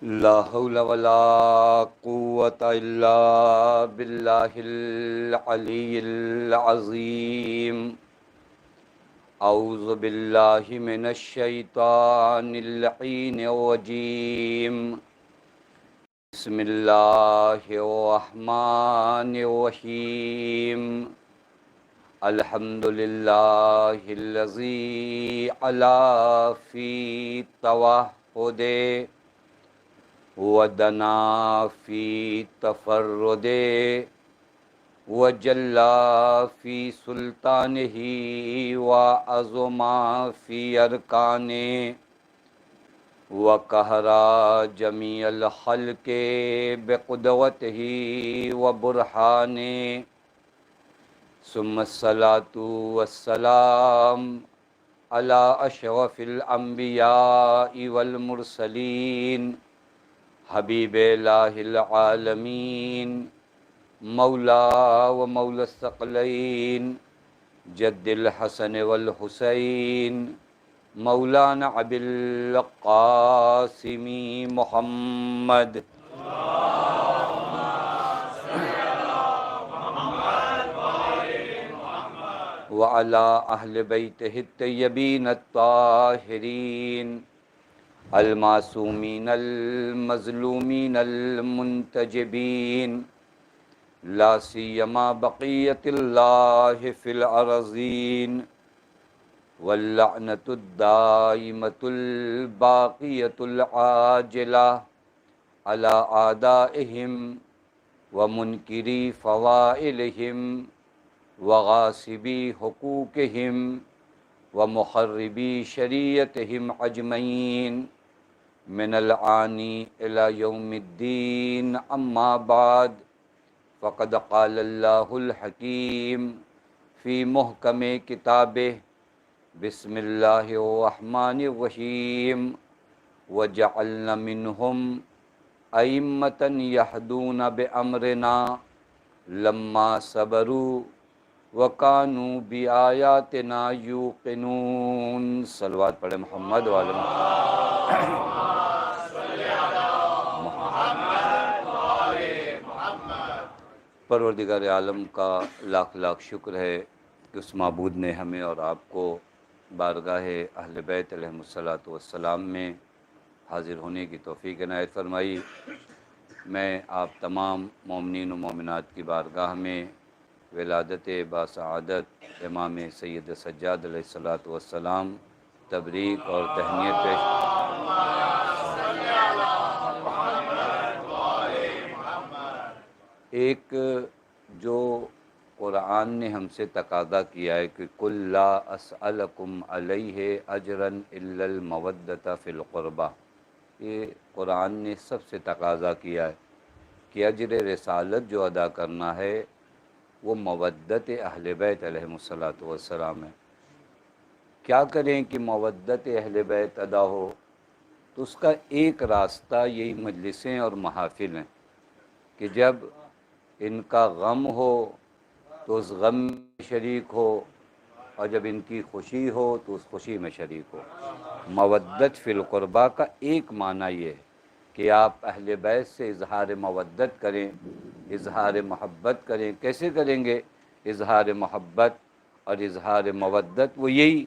لا حول ولا قوة إلا بالله العلي العظيم. أعوذ بالله من الشيطان اللعين الرجيم. بسم الله الرحمن الرحيم. الحمد لله الذي علا في توحده ودنا فی تفرد وجلا فی سلطانہ وعظما فی ارکان وقہرا جمیع الخلق بقدوتہ وبرہان. ثم الصلاة والسلام علی اشرف الانبیاء والمرسلین حبیب الہ العالمین مولا و مولا الثقلین جد الحسن والحسین مولانا ابی القاسم محمد وعلی اہل بیتہ الطیبین الطاہرین المعصومین المظلومین المنتجبین لا سیما بقیت اللہ فی الارضین واللعنۃ الدائمۃ الباقیۃ العاجلہ علی اعدائہم ومنکری فوائلہم وغاصبی حقوقہم ومخربی شریعتہم اجمعین من العانی الی یوم الدین. اما بعد فقد قال اللہ الحکیم فی محکم کتابہ بسم اللہ الرحمن الرحیم وجعلنا منہم ائمۃ یہدون بامرنا لما صبروا وَقَانُوا بِآيَاتِنَا يُوقِنُونَ. صلوات پڑھیں محمد وعلی پروردگار عالم کا لاکھ لاکھ شکر ہے کہ اس معبود نے ہمیں اور آپ کو بارگاہ اہل بیت علیہم الصلاۃ والسلام میں حاضر ہونے کی توفیق عنایت فرمائی. میں آپ تمام مومنین و مومنات کی بارگاہ میں ولادت باسعادت امام سید سجاد علیہ الصلاۃ والسلام تبریک اور تہنیت ایک جو قرآن نے ہم سے تقاضا کیا ہے کہ قُل لا اسألکم علیہ اجرا الا المودۃ فی القربہ، یہ قرآن نے سب سے تقاضا کیا ہے کہ اجر رسالت جو ادا کرنا ہے وہ مودت اہل بیت علیہم الصلاۃ والسلام ہے. کیا کریں کہ مودت اہل بیت ادا ہو؟ تو اس کا ایک راستہ یہی مجلسیں اور محافل ہیں کہ جب ان کا غم ہو تو اس غم میں شریک ہو، اور جب ان کی خوشی ہو تو اس خوشی میں شریک ہو. مودت فی القربہ کا ایک معنی یہ ہے کہ آپ اہل بیت سے اظہار مودت کریں، اظہار محبت کریں. کیسے کریں گے اظہار محبت اور اظہار مودت؟ وہ یہی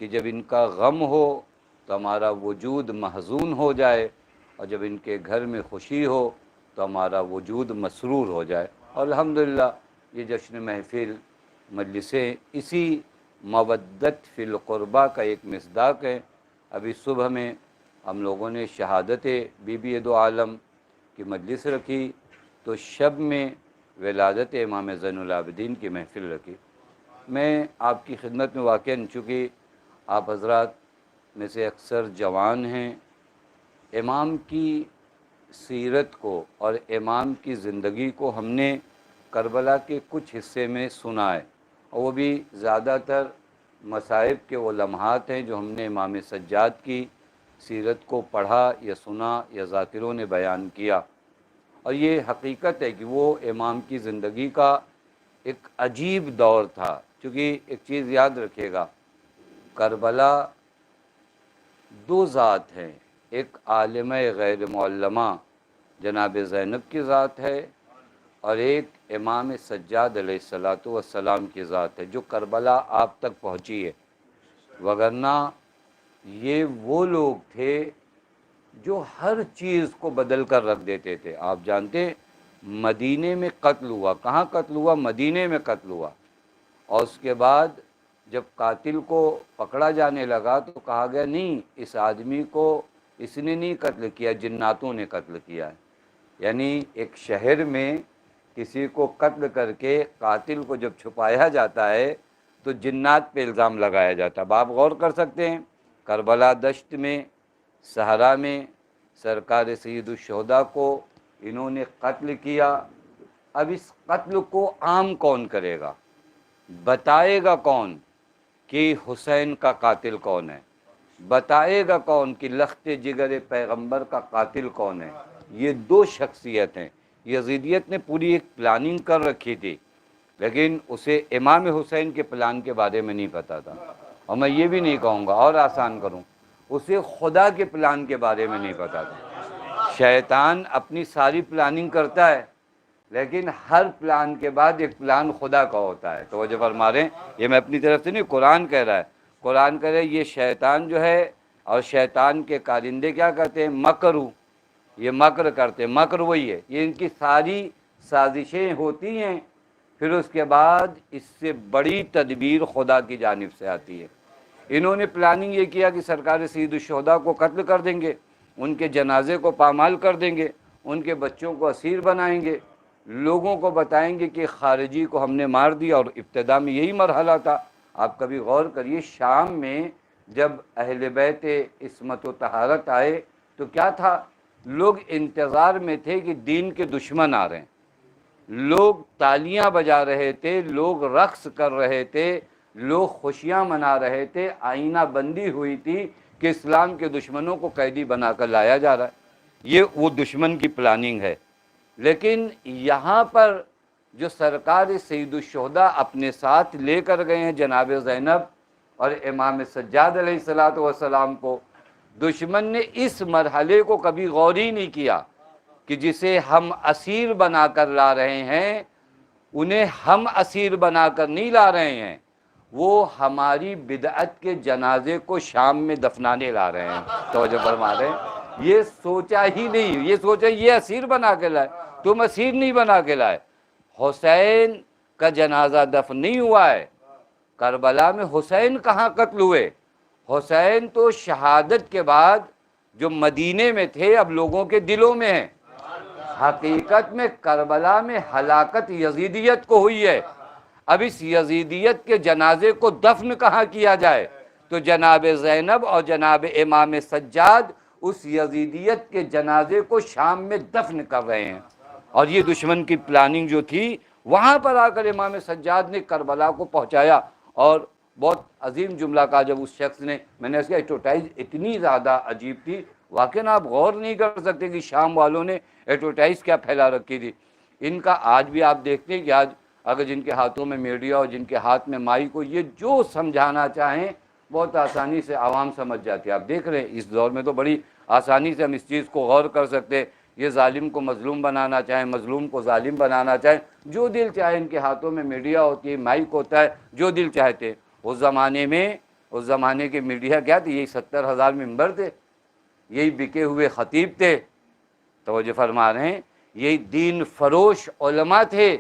کہ جب ان کا غم ہو تو ہمارا وجود محزون ہو جائے، اور جب ان کے گھر میں خوشی ہو تو ہمارا وجود مسرور ہو جائے. اور الحمدللہ یہ جشن محفل مجلسیں اسی مودت فی القربہ کا ایک مصداق ہے. ابھی صبح میں ہم لوگوں نے شہادت بی بی دو عالم کی مجلس رکھی، تو شب میں ولادت امام زین العابدین کی محفل رکھی. میں آپ کی خدمت میں واقعاً، چونکہ آپ حضرات میں سے اکثر جوان ہیں، امام کی سیرت کو اور امام کی زندگی کو ہم نے کربلا کے کچھ حصے میں سنا ہے، اور وہ بھی زیادہ تر مصائب کے وہ لمحات ہیں جو ہم نے امام سجاد کی سیرت کو پڑھا یا سنا یا ذاکروں نے بیان کیا. اور یہ حقیقت ہے کہ وہ امام کی زندگی کا ایک عجیب دور تھا. کیونکہ ایک چیز یاد رکھیے گا، کربلا دو ذات ہیں، ایک عالمہ غیر معلمہ جناب زینب کی ذات ہے، اور ایک امام سجاد علیہ الصلاۃ والسلام کی ذات ہے جو کربلا آپ تک پہنچی ہے، وگرنہ یہ وہ لوگ تھے جو ہر چیز کو بدل کر رکھ دیتے تھے۔ آپ جانتے ہیں مدینے میں قتل ہوا، کہاں قتل ہوا؟ مدینے میں قتل ہوا، اور اس کے بعد جب قاتل کو پکڑا جانے لگا تو کہا گیا نہیں، اس آدمی کو اس نے نہیں قتل کیا، جناتوں نے قتل کیا ہے۔ یعنی ایک شہر میں کسی کو قتل کر کے قاتل کو جب چھپایا جاتا ہے تو جنات پہ الزام لگایا جاتا ہے۔ اب آپ غور کر سکتے ہیں کربلا دشت میں، صحرا میں سرکار سید الشہداء کو انہوں نے قتل کیا۔ اب اس قتل کو عام کون کرے گا؟ بتائے گا کون کہ حسین کا قاتل کون ہے؟ بتائے گا کون کہ لخت جگر پیغمبر کا قاتل کون ہے؟ یہ دو شخصیت ہیں۔ یزیدیت نے پوری ایک پلاننگ کر رکھی تھی، لیکن اسے امام حسین کے پلان کے بارے میں نہیں پتا تھا، اور میں یہ بھی نہیں کہوں گا اور آسان کروں، اسے خدا کے پلان کے بارے میں نہیں پتا تھا۔ شیطان اپنی ساری پلاننگ کرتا ہے، لیکن ہر پلان کے بعد ایک پلان خدا کا ہوتا ہے۔ توجہ فرما رہے ہیں، یہ میں اپنی طرف سے نہیں، قرآن کہہ رہا ہے۔ قرآن کہہ رہا ہے یہ شیطان جو ہے، اور شیطان کے کارندے کیا کرتے ہیں؟ مکرو، یہ مکر کرتے ہیں، مکر وہی ہے، یہ ان کی ساری سازشیں ہوتی ہیں، پھر اس کے بعد اس سے بڑی تدبیر خدا کی جانب سے آتی ہے۔ انہوں نے پلاننگ یہ کیا کہ سرکار سید الشہداء کو قتل کر دیں گے، ان کے جنازے کو پامال کر دیں گے، ان کے بچوں کو اسیر بنائیں گے، لوگوں کو بتائیں گے کہ خارجی کو ہم نے مار دیا، اور ابتدا میں یہی مرحلہ تھا۔ آپ کبھی غور کریے، شام میں جب اہل بیت عصمت و طہارت آئے تو کیا تھا؟ لوگ انتظار میں تھے کہ دین کے دشمن آ رہے ہیں، لوگ تالیاں بجا رہے تھے، لوگ رقص کر رہے تھے، لوگ خوشیاں منا رہے تھے، آئینہ بندی ہوئی تھی کہ اسلام کے دشمنوں کو قیدی بنا کر لایا جا رہا ہے۔ یہ وہ دشمن کی پلاننگ ہے۔ لیکن یہاں پر جو سرکار سید الشہداء اپنے ساتھ لے کر گئے ہیں جناب زینب اور امام سجاد علیہ الصلاۃ والسلام کو، دشمن نے اس مرحلے کو کبھی غور ہی نہیں کیا کہ جسے ہم اسیر بنا کر لا رہے ہیں، انہیں ہم اسیر بنا کر نہیں لا رہے ہیں، وہ ہماری بدعت کے جنازے کو شام میں دفنانے لا رہے ہیں۔ توجہ فرما رہے ہیں، یہ سوچا ہی نہیں، یہ سوچا یہ اسیر بنا کے لائے، تم اسیر نہیں بنا کے لائے۔ حسین کا جنازہ دفن نہیں ہوا ہے، کربلا میں حسین کہاں قتل ہوئے؟ حسین تو شہادت کے بعد جو مدینے میں تھے اب لوگوں کے دلوں میں ہیں۔ حقیقت میں کربلا میں ہلاکت یزیدیت کو ہوئی ہے۔ اب اس یزیدیت کے جنازے کو دفن کہاں کیا جائے؟ تو جناب زینب اور جناب امام سجاد اس یزیدیت کے جنازے کو شام میں دفن کر رہے ہیں، اور یہ دشمن کی پلاننگ جو تھی، وہاں پر آ کر امام سجاد نے کربلا کو پہنچایا۔ اور بہت عظیم جملہ کہا جب اس شخص نے، میں نے اس کا ایڈورٹائز اتنی زیادہ عجیب تھی، واقعی آپ غور نہیں کر سکتے کہ شام والوں نے ایڈورٹائز کیا پھیلا رکھی تھی۔ ان کا آج بھی آپ دیکھتے ہیں کہ آج اگر جن کے ہاتھوں میں میڈیا اور جن کے ہاتھ میں مائک کو، یہ جو سمجھانا چاہیں بہت آسانی سے عوام سمجھ جاتی ہے۔ آپ دیکھ رہے ہیں اس دور میں تو بڑی آسانی سے ہم اس چیز کو غور کر سکتے ہیں، یہ ظالم کو مظلوم بنانا چاہیں، مظلوم کو ظالم بنانا چاہیں، جو دل چاہے ان کے ہاتھوں میں میڈیا ہوتی ہے، مائک ہوتا ہے، جو دل چاہتے۔ اس زمانے میں، اس زمانے کے میڈیا کیا تھی؟ یہی 70,000 ممبر تھے، یہی بکے ہوئے خطیب تھے، توجہ فرما رہے ہیں، یہی دین فروش علماء تھے،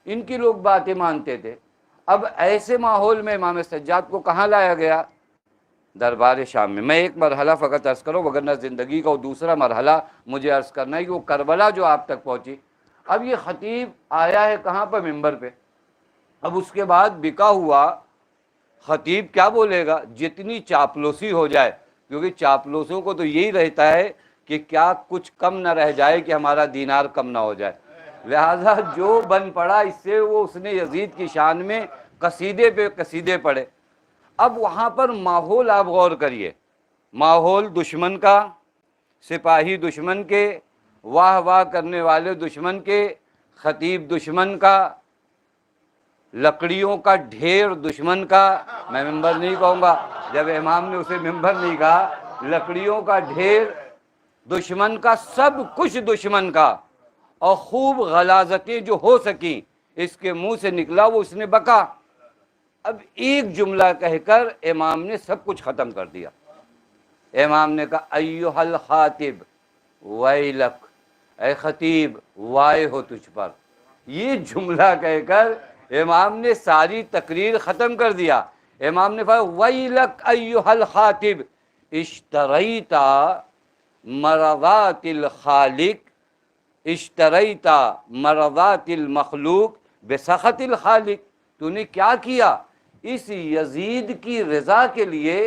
ان کی لوگ باتیں مانتے تھے۔ اب ایسے ماحول میں امام سجاد کو کہاں لایا گیا؟ دربار شام میں۔ میں ایک مرحلہ فقط عرض کروں، وگرنہ زندگی کا دوسرا مرحلہ مجھے عرض کرنا ہے کہ وہ کربلا جو آپ تک پہنچی۔ اب یہ خطیب آیا ہے کہاں پر؟ ممبر پہ۔ اب اس کے بعد بکا ہوا خطیب کیا بولے گا؟ جتنی چاپلوسی ہو جائے، کیونکہ چاپلوسوں کو تو یہی رہتا ہے کہ کیا کچھ کم نہ رہ جائے کہ ہمارا دینار کم نہ ہو جائے، لہذا جو بن پڑا اس سے وہ اس نے یزید کی شان میں قصیدے پہ قصیدے پڑھے۔ اب وہاں پر ماحول آپ غور کریے، ماحول دشمن کا، سپاہی دشمن کے، واہ واہ کرنے والے دشمن کے، خطیب دشمن کا، لکڑیوں کا ڈھیر دشمن کا، میں ممبر نہیں کہوں گا، جب امام نے اسے ممبر نہیں کہا، لکڑیوں کا ڈھیر دشمن کا سب کچھ دشمن کا، اور خوب غلاظتیں جو ہو سکیں اس کے منہ سے نکلا وہ اس نے بکا۔ اب ایک جملہ کہہ کر امام نے سب کچھ ختم کر دیا۔ امام نے کہا ایھا الخاطب ویلک، اے خطیب وائے ہو تجھ پر۔ یہ جملہ کہہ کر امام نے ساری تقریر ختم کر دیا۔ امام نے فرمایا ویلک ایھا الخاطب اشتریت مرضات الخالق، اشتریت مرضات المخلوق بسخط الخالق۔ تو نے کیا کیا؟ اس یزید کی رضا کے لیے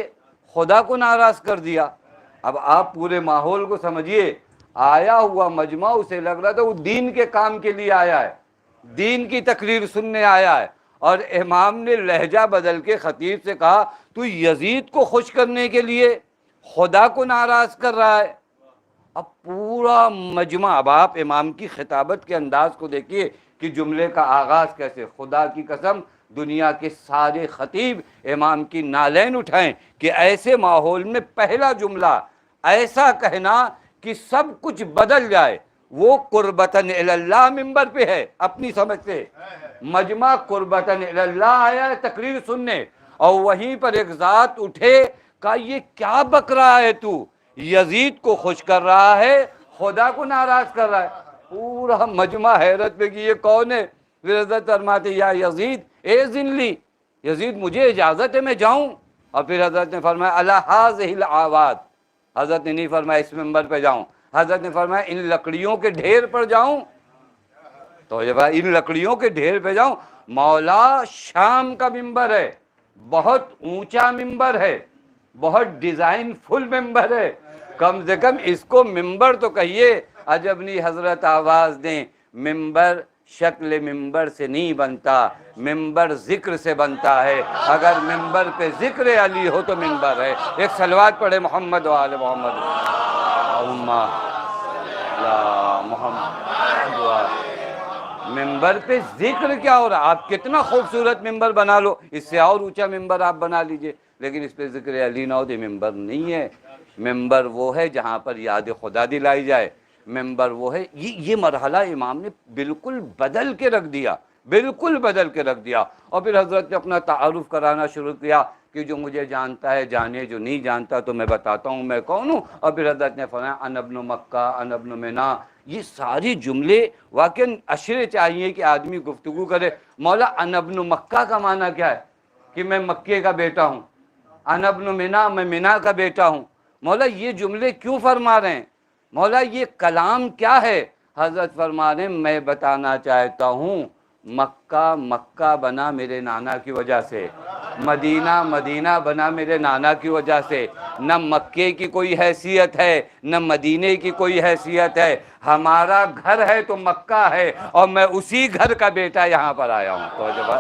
خدا کو ناراض کر دیا۔ اب آپ پورے ماحول کو سمجھیے، آیا ہوا مجمع اسے لگ رہا تھا وہ دین کے کام کے لیے آیا ہے، دین کی تقریر سننے آیا ہے، اور امام نے لہجہ بدل کے خطیب سے کہا تو یزید کو خوش کرنے کے لیے خدا کو ناراض کر رہا ہے۔ اب پورا مجمع، اب آپ امام کی خطابت کے انداز کو دیکھیے کہ جملے کا آغاز کیسے، خدا کی قسم دنیا کے سارے خطیب امام کی نالین اٹھائیں کہ ایسے ماحول میں پہلا جملہ ایسا کہنا کہ سب کچھ بدل جائے۔ وہ قربتاً اللہ منبر پہ ہے، اپنی سمجھ سے مجمع قربتاً اللہ آیا ہے تقریر سننے، اور وہیں پر ایک ذات اٹھے کہا یہ کیا بک رہا ہے تو، یزید کو خوش کر رہا ہے خدا کو ناراض کر رہا ہے۔ پورا مجمع حیرت میں کہ یہ کون ہے؟ پھر حضرت فرماتے یا یزید اذن لی، یزید مجھے اجازت ہے میں جاؤں؟ اور پھر حضرت نے فرمایا الی ھذہ الاعواد، حضرت نے نہیں فرمایا اس ممبر پہ جاؤں، حضرت نے فرمایا ان لکڑیوں کے ڈھیر پر جاؤں؟ تو یہ ان لکڑیوں کے ڈھیر پہ جاؤں؟ مولا شام کا ممبر ہے، بہت اونچا ممبر ہے، بہت ڈیزائن فل ممبر ہے، کم سے کم اس کو ممبر تو کہیے۔ عجبنی حضرت آواز دیں، ممبر شکل ممبر سے نہیں بنتا، ممبر ذکر سے بنتا ہے، اگر ممبر پہ ذکر علی ہو تو ممبر ہے۔ ایک صلوات پڑھے محمد و آل محمد، اللہم لا محمد و آل۔ ممبر پہ ذکر کیا ہو رہا؟ آپ کتنا خوبصورت ممبر بنا لو، اس سے اور اونچا ممبر آپ بنا لیجئے، لیکن اس پہ ذکر علی نہ ہو تو ممبر نہیں ہے۔ ممبر وہ ہے جہاں پر یاد خدا دلائی جائے، ممبر وہ ہے۔ یہ مرحلہ امام نے بالکل بدل کے رکھ دیا، بالکل بدل کے رکھ دیا۔ اور پھر حضرت نے اپنا تعارف کرانا شروع کیا کہ جو مجھے جانتا ہے جانے، جو نہیں جانتا تو میں بتاتا ہوں میں کون ہوں۔ اور پھر حضرت نے فرمایا انا ابن مکہ انا ابن منا۔ یہ ساری جملے واقعاً اشرے چاہیے کہ آدمی گفتگو کرے۔ مولا انا ابن مکہ کا معنی کیا ہے؟ کہ میں مکے کا بیٹا ہوں۔ انا ابن منا، میں منا کا بیٹا ہوں۔ مولا یہ جملے کیوں فرما رہے ہیں؟ مولا یہ کلام کیا ہے؟ حضرت فرما رہے ہیں میں بتانا چاہتا ہوں مکہ مکہ بنا میرے نانا کی وجہ سے، مدینہ مدینہ بنا میرے نانا کی وجہ سے۔ نہ مکے کی کوئی حیثیت ہے نہ مدینے کی کوئی حیثیت ہے، ہمارا گھر ہے تو مکہ ہے، اور میں اسی گھر کا بیٹا یہاں پر آیا ہوں۔ تو جب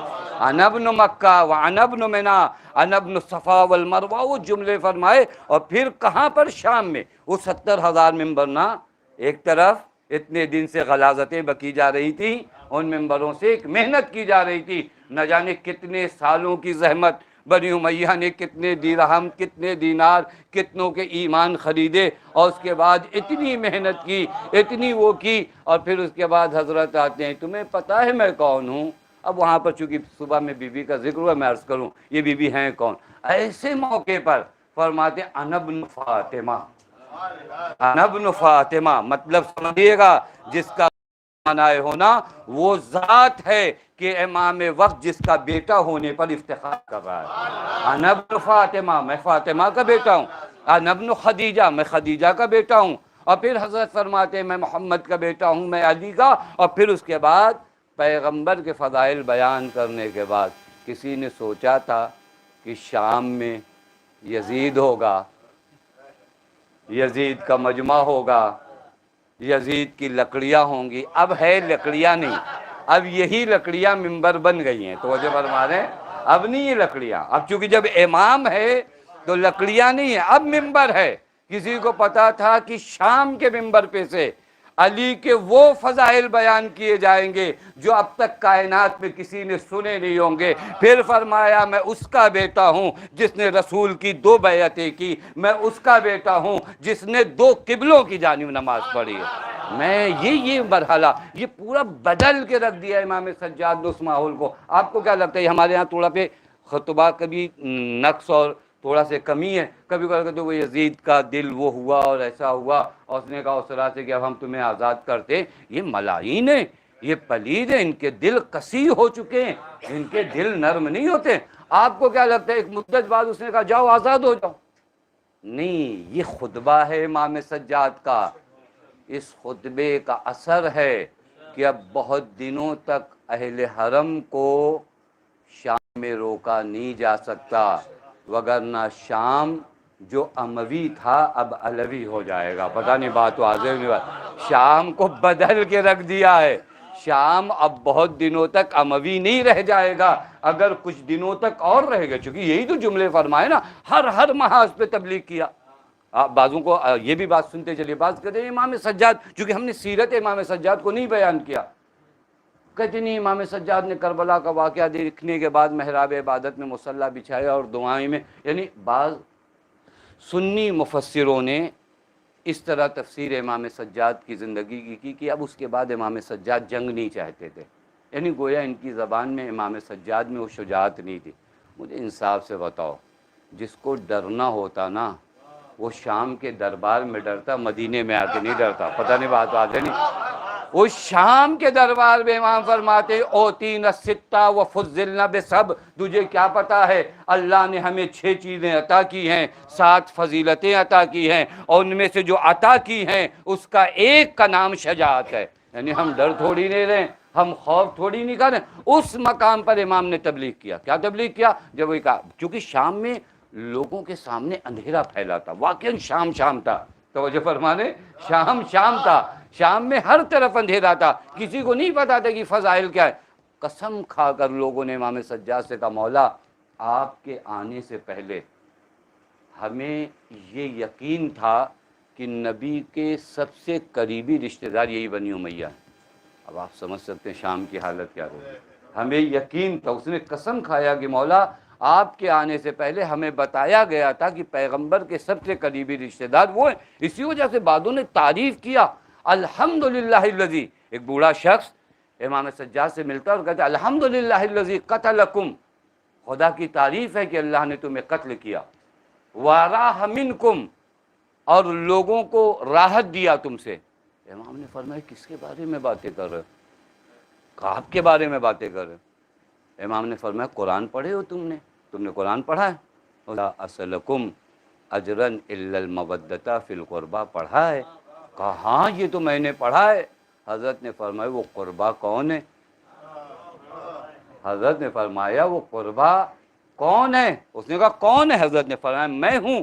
انا ابن مکہ وانا ابن منا انا ابن الصفا والمروہ، وہ جملے فرمائے۔ اور پھر کہاں پر؟ شام میں۔ وہ 70,000 ممبر نا، ایک طرف اتنے دن سے غلاظتیں بکی جا رہی تھیں، ان ممبروں سے ایک محنت کی جا رہی تھی، نہ جانے کتنے سالوں کی زحمت، بنی امیہ نے کتنے درہم کتنے دینار کتنوں کے ایمان خریدے، اور اس کے بعد اتنی محنت کی، اتنی وہ کی، اور پھر اس کے بعد حضرت آتے ہیں تمہیں پتہ ہے میں کون ہوں؟ اب وہاں پر چونکہ صبح میں بی بی کا ذکر ہوا، میں عرض کروں یہ بی بی ہیں کون؟ ایسے موقع پر فرماتے ہیں انا ابن فاطمہ، انا ابن فاطمہ، مطلب سمجھیے گا جس کا معنی ہونا وہ ذات ہے کہ امام وقت جس کا بیٹا ہونے پر افتخار کر رہا ہے۔ انا ابن فاطمہ، میں فاطمہ کا بیٹا ہوں۔ انا ابن خدیجہ، میں خدیجہ کا بیٹا ہوں۔ اور پھر حضرت فرماتے ہیں میں محمد کا بیٹا ہوں، میں علی کا۔ اور پھر اس کے بعد پیغمبر کے فضائل بیان کرنے کے بعد کسی نے سوچا تھا کہ شام میں یزید ہوگا، یزید کا مجمع ہوگا، یزید کی لکڑیاں ہوں گی؟ اب ہے لکڑیاں نہیں، اب یہی لکڑیاں ممبر بن گئی ہیں۔ تو جو فرما رہے ہیں اب نہیں یہ لکڑیاں، اب چونکہ جب امام ہے تو لکڑیاں نہیں ہیں، اب ممبر ہے۔ کسی کو پتا تھا کہ شام کے ممبر پہ سے علی کے وہ فضائل بیان کیے جائیں گے جو اب تک کائنات میں کسی نے سنے نہیں ہوں گے۔ پھر فرمایا میں اس کا بیٹا ہوں جس نے رسول کی 2 بیعتیں کی، میں اس کا بیٹا ہوں جس نے 2 قبلوں کی جانب نماز پڑھی ہے۔ میں یہ مرحلہ یہ پورا بدل کے رکھ دیا امام سجاد نے اس ماحول کو۔ آپ کو کیا لگتا ہے ہمارے ہاں تھوڑا پہ خطبہ کبھی نقص اور تھوڑا سے کمی ہے، کبھی کبھی تو وہ یزید کا دل وہ ہوا اور ایسا ہوا اور اس نے کہا اس طرح سے کہ اب ہم تمہیں آزاد کرتے۔ یہ ملاعین ہیں، یہ پلید ہیں، ان کے دل قسی ہو چکے ہیں، ان کے دل نرم نہیں ہوتے۔ آپ کو کیا لگتا ہے ایک مدت بعد اس نے کہا جاؤ آزاد ہو جاؤ؟ نہیں، یہ خطبہ ہے امام سجاد کا، اس خطبے کا اثر ہے کہ اب بہت دنوں تک اہل حرم کو شام میں روکا نہیں جا سکتا، وگرنہ شام جو اموی تھا اب علوی ہو جائے گا۔ پتہ نہیں بات واضح نہیں بات، شام کو بدل کے رکھ دیا ہے۔ شام اب بہت دنوں تک اموی نہیں رہ جائے گا، اگر کچھ دنوں تک اور رہے گا، چونکہ یہی تو جملے فرمائے نا، ہر محاذ پہ تبلیغ کیا۔ آپ بعضوں کو یہ بھی بات سنتے چلیے، بعض کہتے ہیں امام سجاد، چونکہ ہم نے سیرت امام سجاد کو نہیں بیان کیا، کہتے نہیں امام سجاد نے کربلا کا واقعہ دیکھنے کے بعد محراب عبادت میں مصلی بچھایا اور دعائیں میں، یعنی بعض سنی مفسروں نے اس طرح تفسیر امام سجاد کی زندگی کی کہ اب اس کے بعد امام سجاد جنگ نہیں چاہتے تھے، یعنی گویا ان کی زبان میں امام سجاد میں وہ شجاعت نہیں تھی۔ مجھے انصاف سے بتاؤ، جس کو ڈرنا ہوتا نا وہ شام کے دربار میں ڈرتا، مدینے میں آ کے نہیں ڈرتا۔ پتہ نہیں بات ہے نہیں، وہ شام کے دربار میں امام فرماتے اوتین الستہ وفضلنا بسب، تجھے کیا پتا ہے اللہ نے ہمیں 6 چیزیں عطا کی ہیں، 7 فضیلتیں عطا کی ہیں، اور ان میں سے جو عطا کی ہیں اس کا ایک کا نام شجاعت ہے۔ یعنی ہم ڈر تھوڑی نہیں رہے، ہم خوف تھوڑی نہیں کر رہے۔ اس مقام پر امام نے تبلیغ کیا۔ کیا تبلیغ کیا؟ جب وہ کہا کیونکہ شام میں لوگوں کے سامنے اندھیرا پھیلا تھا، واقعاً شام تھا، توجہ فرمانے، شام تھا، شام میں ہر طرف اندھیرا تھا، کسی کو نہیں پتا تھا کہ فضائل کیا ہے۔ قسم کھا کر لوگوں نے امام سجاد سے کہا مولا آپ کے آنے سے پہلے ہمیں یہ یقین تھا کہ نبی کے سب سے قریبی رشتہ دار یہی بنی امیہ ہے۔ اب آپ سمجھ سکتے ہیں شام کی حالت کیا ہوگی۔ ہمیں یقین تھا، اس نے قسم کھایا کہ مولا آپ کے آنے سے پہلے ہمیں بتایا گیا تھا کہ پیغمبر کے سب سے قریبی رشتہ دار وہ ہیں۔ اسی وجہ سے بعضوں نے تعریف کیا الحمدللہ الذی، ایک بوڑھا شخص امام سجاد سے ملتا اور کہتا الحمدللہ الذی قتلکم، خدا کی تعریف ہے کہ اللہ نے تمہیں قتل کیا، وَرَاحَ مِنْكُمْ، اور لوگوں کو راحت دیا تم سے۔ امام نے فرمایا کس کے بارے میں باتیں کر رہے ہو؟ آپ کے بارے میں باتیں کر رہے ہو۔ امام نے فرمایا قرآن پڑھے ہو تم نے قرآن پڑھا ہے؟ لَا أَسْأَلُكُمْ أَجْرًا إِلَّا الْمَوَدَّةَ فِي الْقُرْبَى، پڑھا ہے؟ کہا ہاں یہ تو میں نے پڑھا ہے۔ حضرت نے فرمایا وہ قربا کون ہے؟ حضرت نے فرمایا وہ قربا کون ہے؟ اس نے کہا کون ہے؟ حضرت نے فرمایا میں ہوں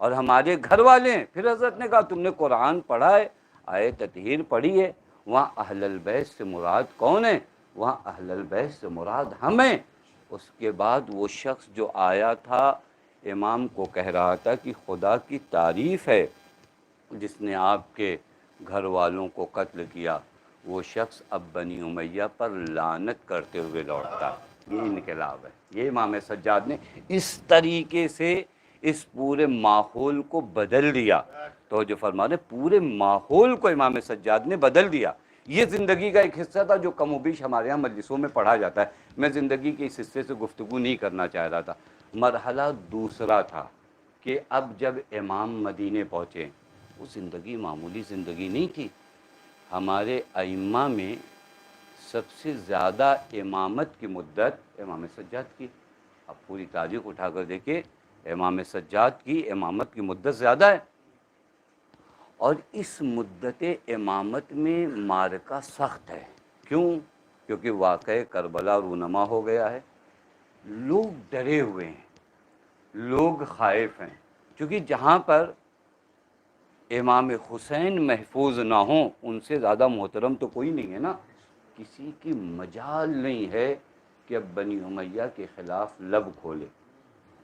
اور ہمارے گھر والے ہیں۔ پھر حضرت نے کہا تم نے قرآن پڑھا ہے، آیت تطہیر پڑھی ہے، وہاں اہل البیت سے مراد کون ہے؟ وہاں اہل البیت سے مراد ہم ہیں۔ اس کے بعد وہ شخص جو آیا تھا امام کو کہہ رہا تھا کہ خدا کی تعریف ہے جس نے آپ کے گھر والوں کو قتل کیا، وہ شخص اب بنی امیہ پر لعنت کرتے ہوئے لوٹتا۔ یہ انقلاب ہے، یہ امام سجاد نے اس طریقے سے اس پورے ماحول کو بدل دیا۔ تو جو فرمانے پورے ماحول کو امام سجاد نے بدل دیا۔ یہ زندگی کا ایک حصہ تھا جو کم و بیش ہمارے یہاں مجلسوں میں پڑھا جاتا ہے، میں زندگی کے اس حصے سے گفتگو نہیں کرنا چاہ رہا تھا۔ مرحلہ دوسرا تھا کہ اب جب امام مدینے پہنچے، وہ زندگی معمولی زندگی نہیں تھی۔ ہمارے ائمہ میں سب سے زیادہ امامت کی مدت امام سجاد کی، اب پوری تاریخ اٹھا کر دیکھیں امام سجاد کی امامت کی مدت زیادہ ہے، اور اس مدت امامت میں معرکہ سخت ہے۔ کیوں؟ کیونکہ واقعہ کربلا رونما ہو گیا ہے، لوگ ڈرے ہوئے ہیں، لوگ خائف ہیں، کیونکہ جہاں پر امام حسین محفوظ نہ ہوں ان سے زیادہ محترم تو کوئی نہیں ہے نا، کسی کی مجال نہیں ہے کہ اب بنی امیہ کے خلاف لب کھولے۔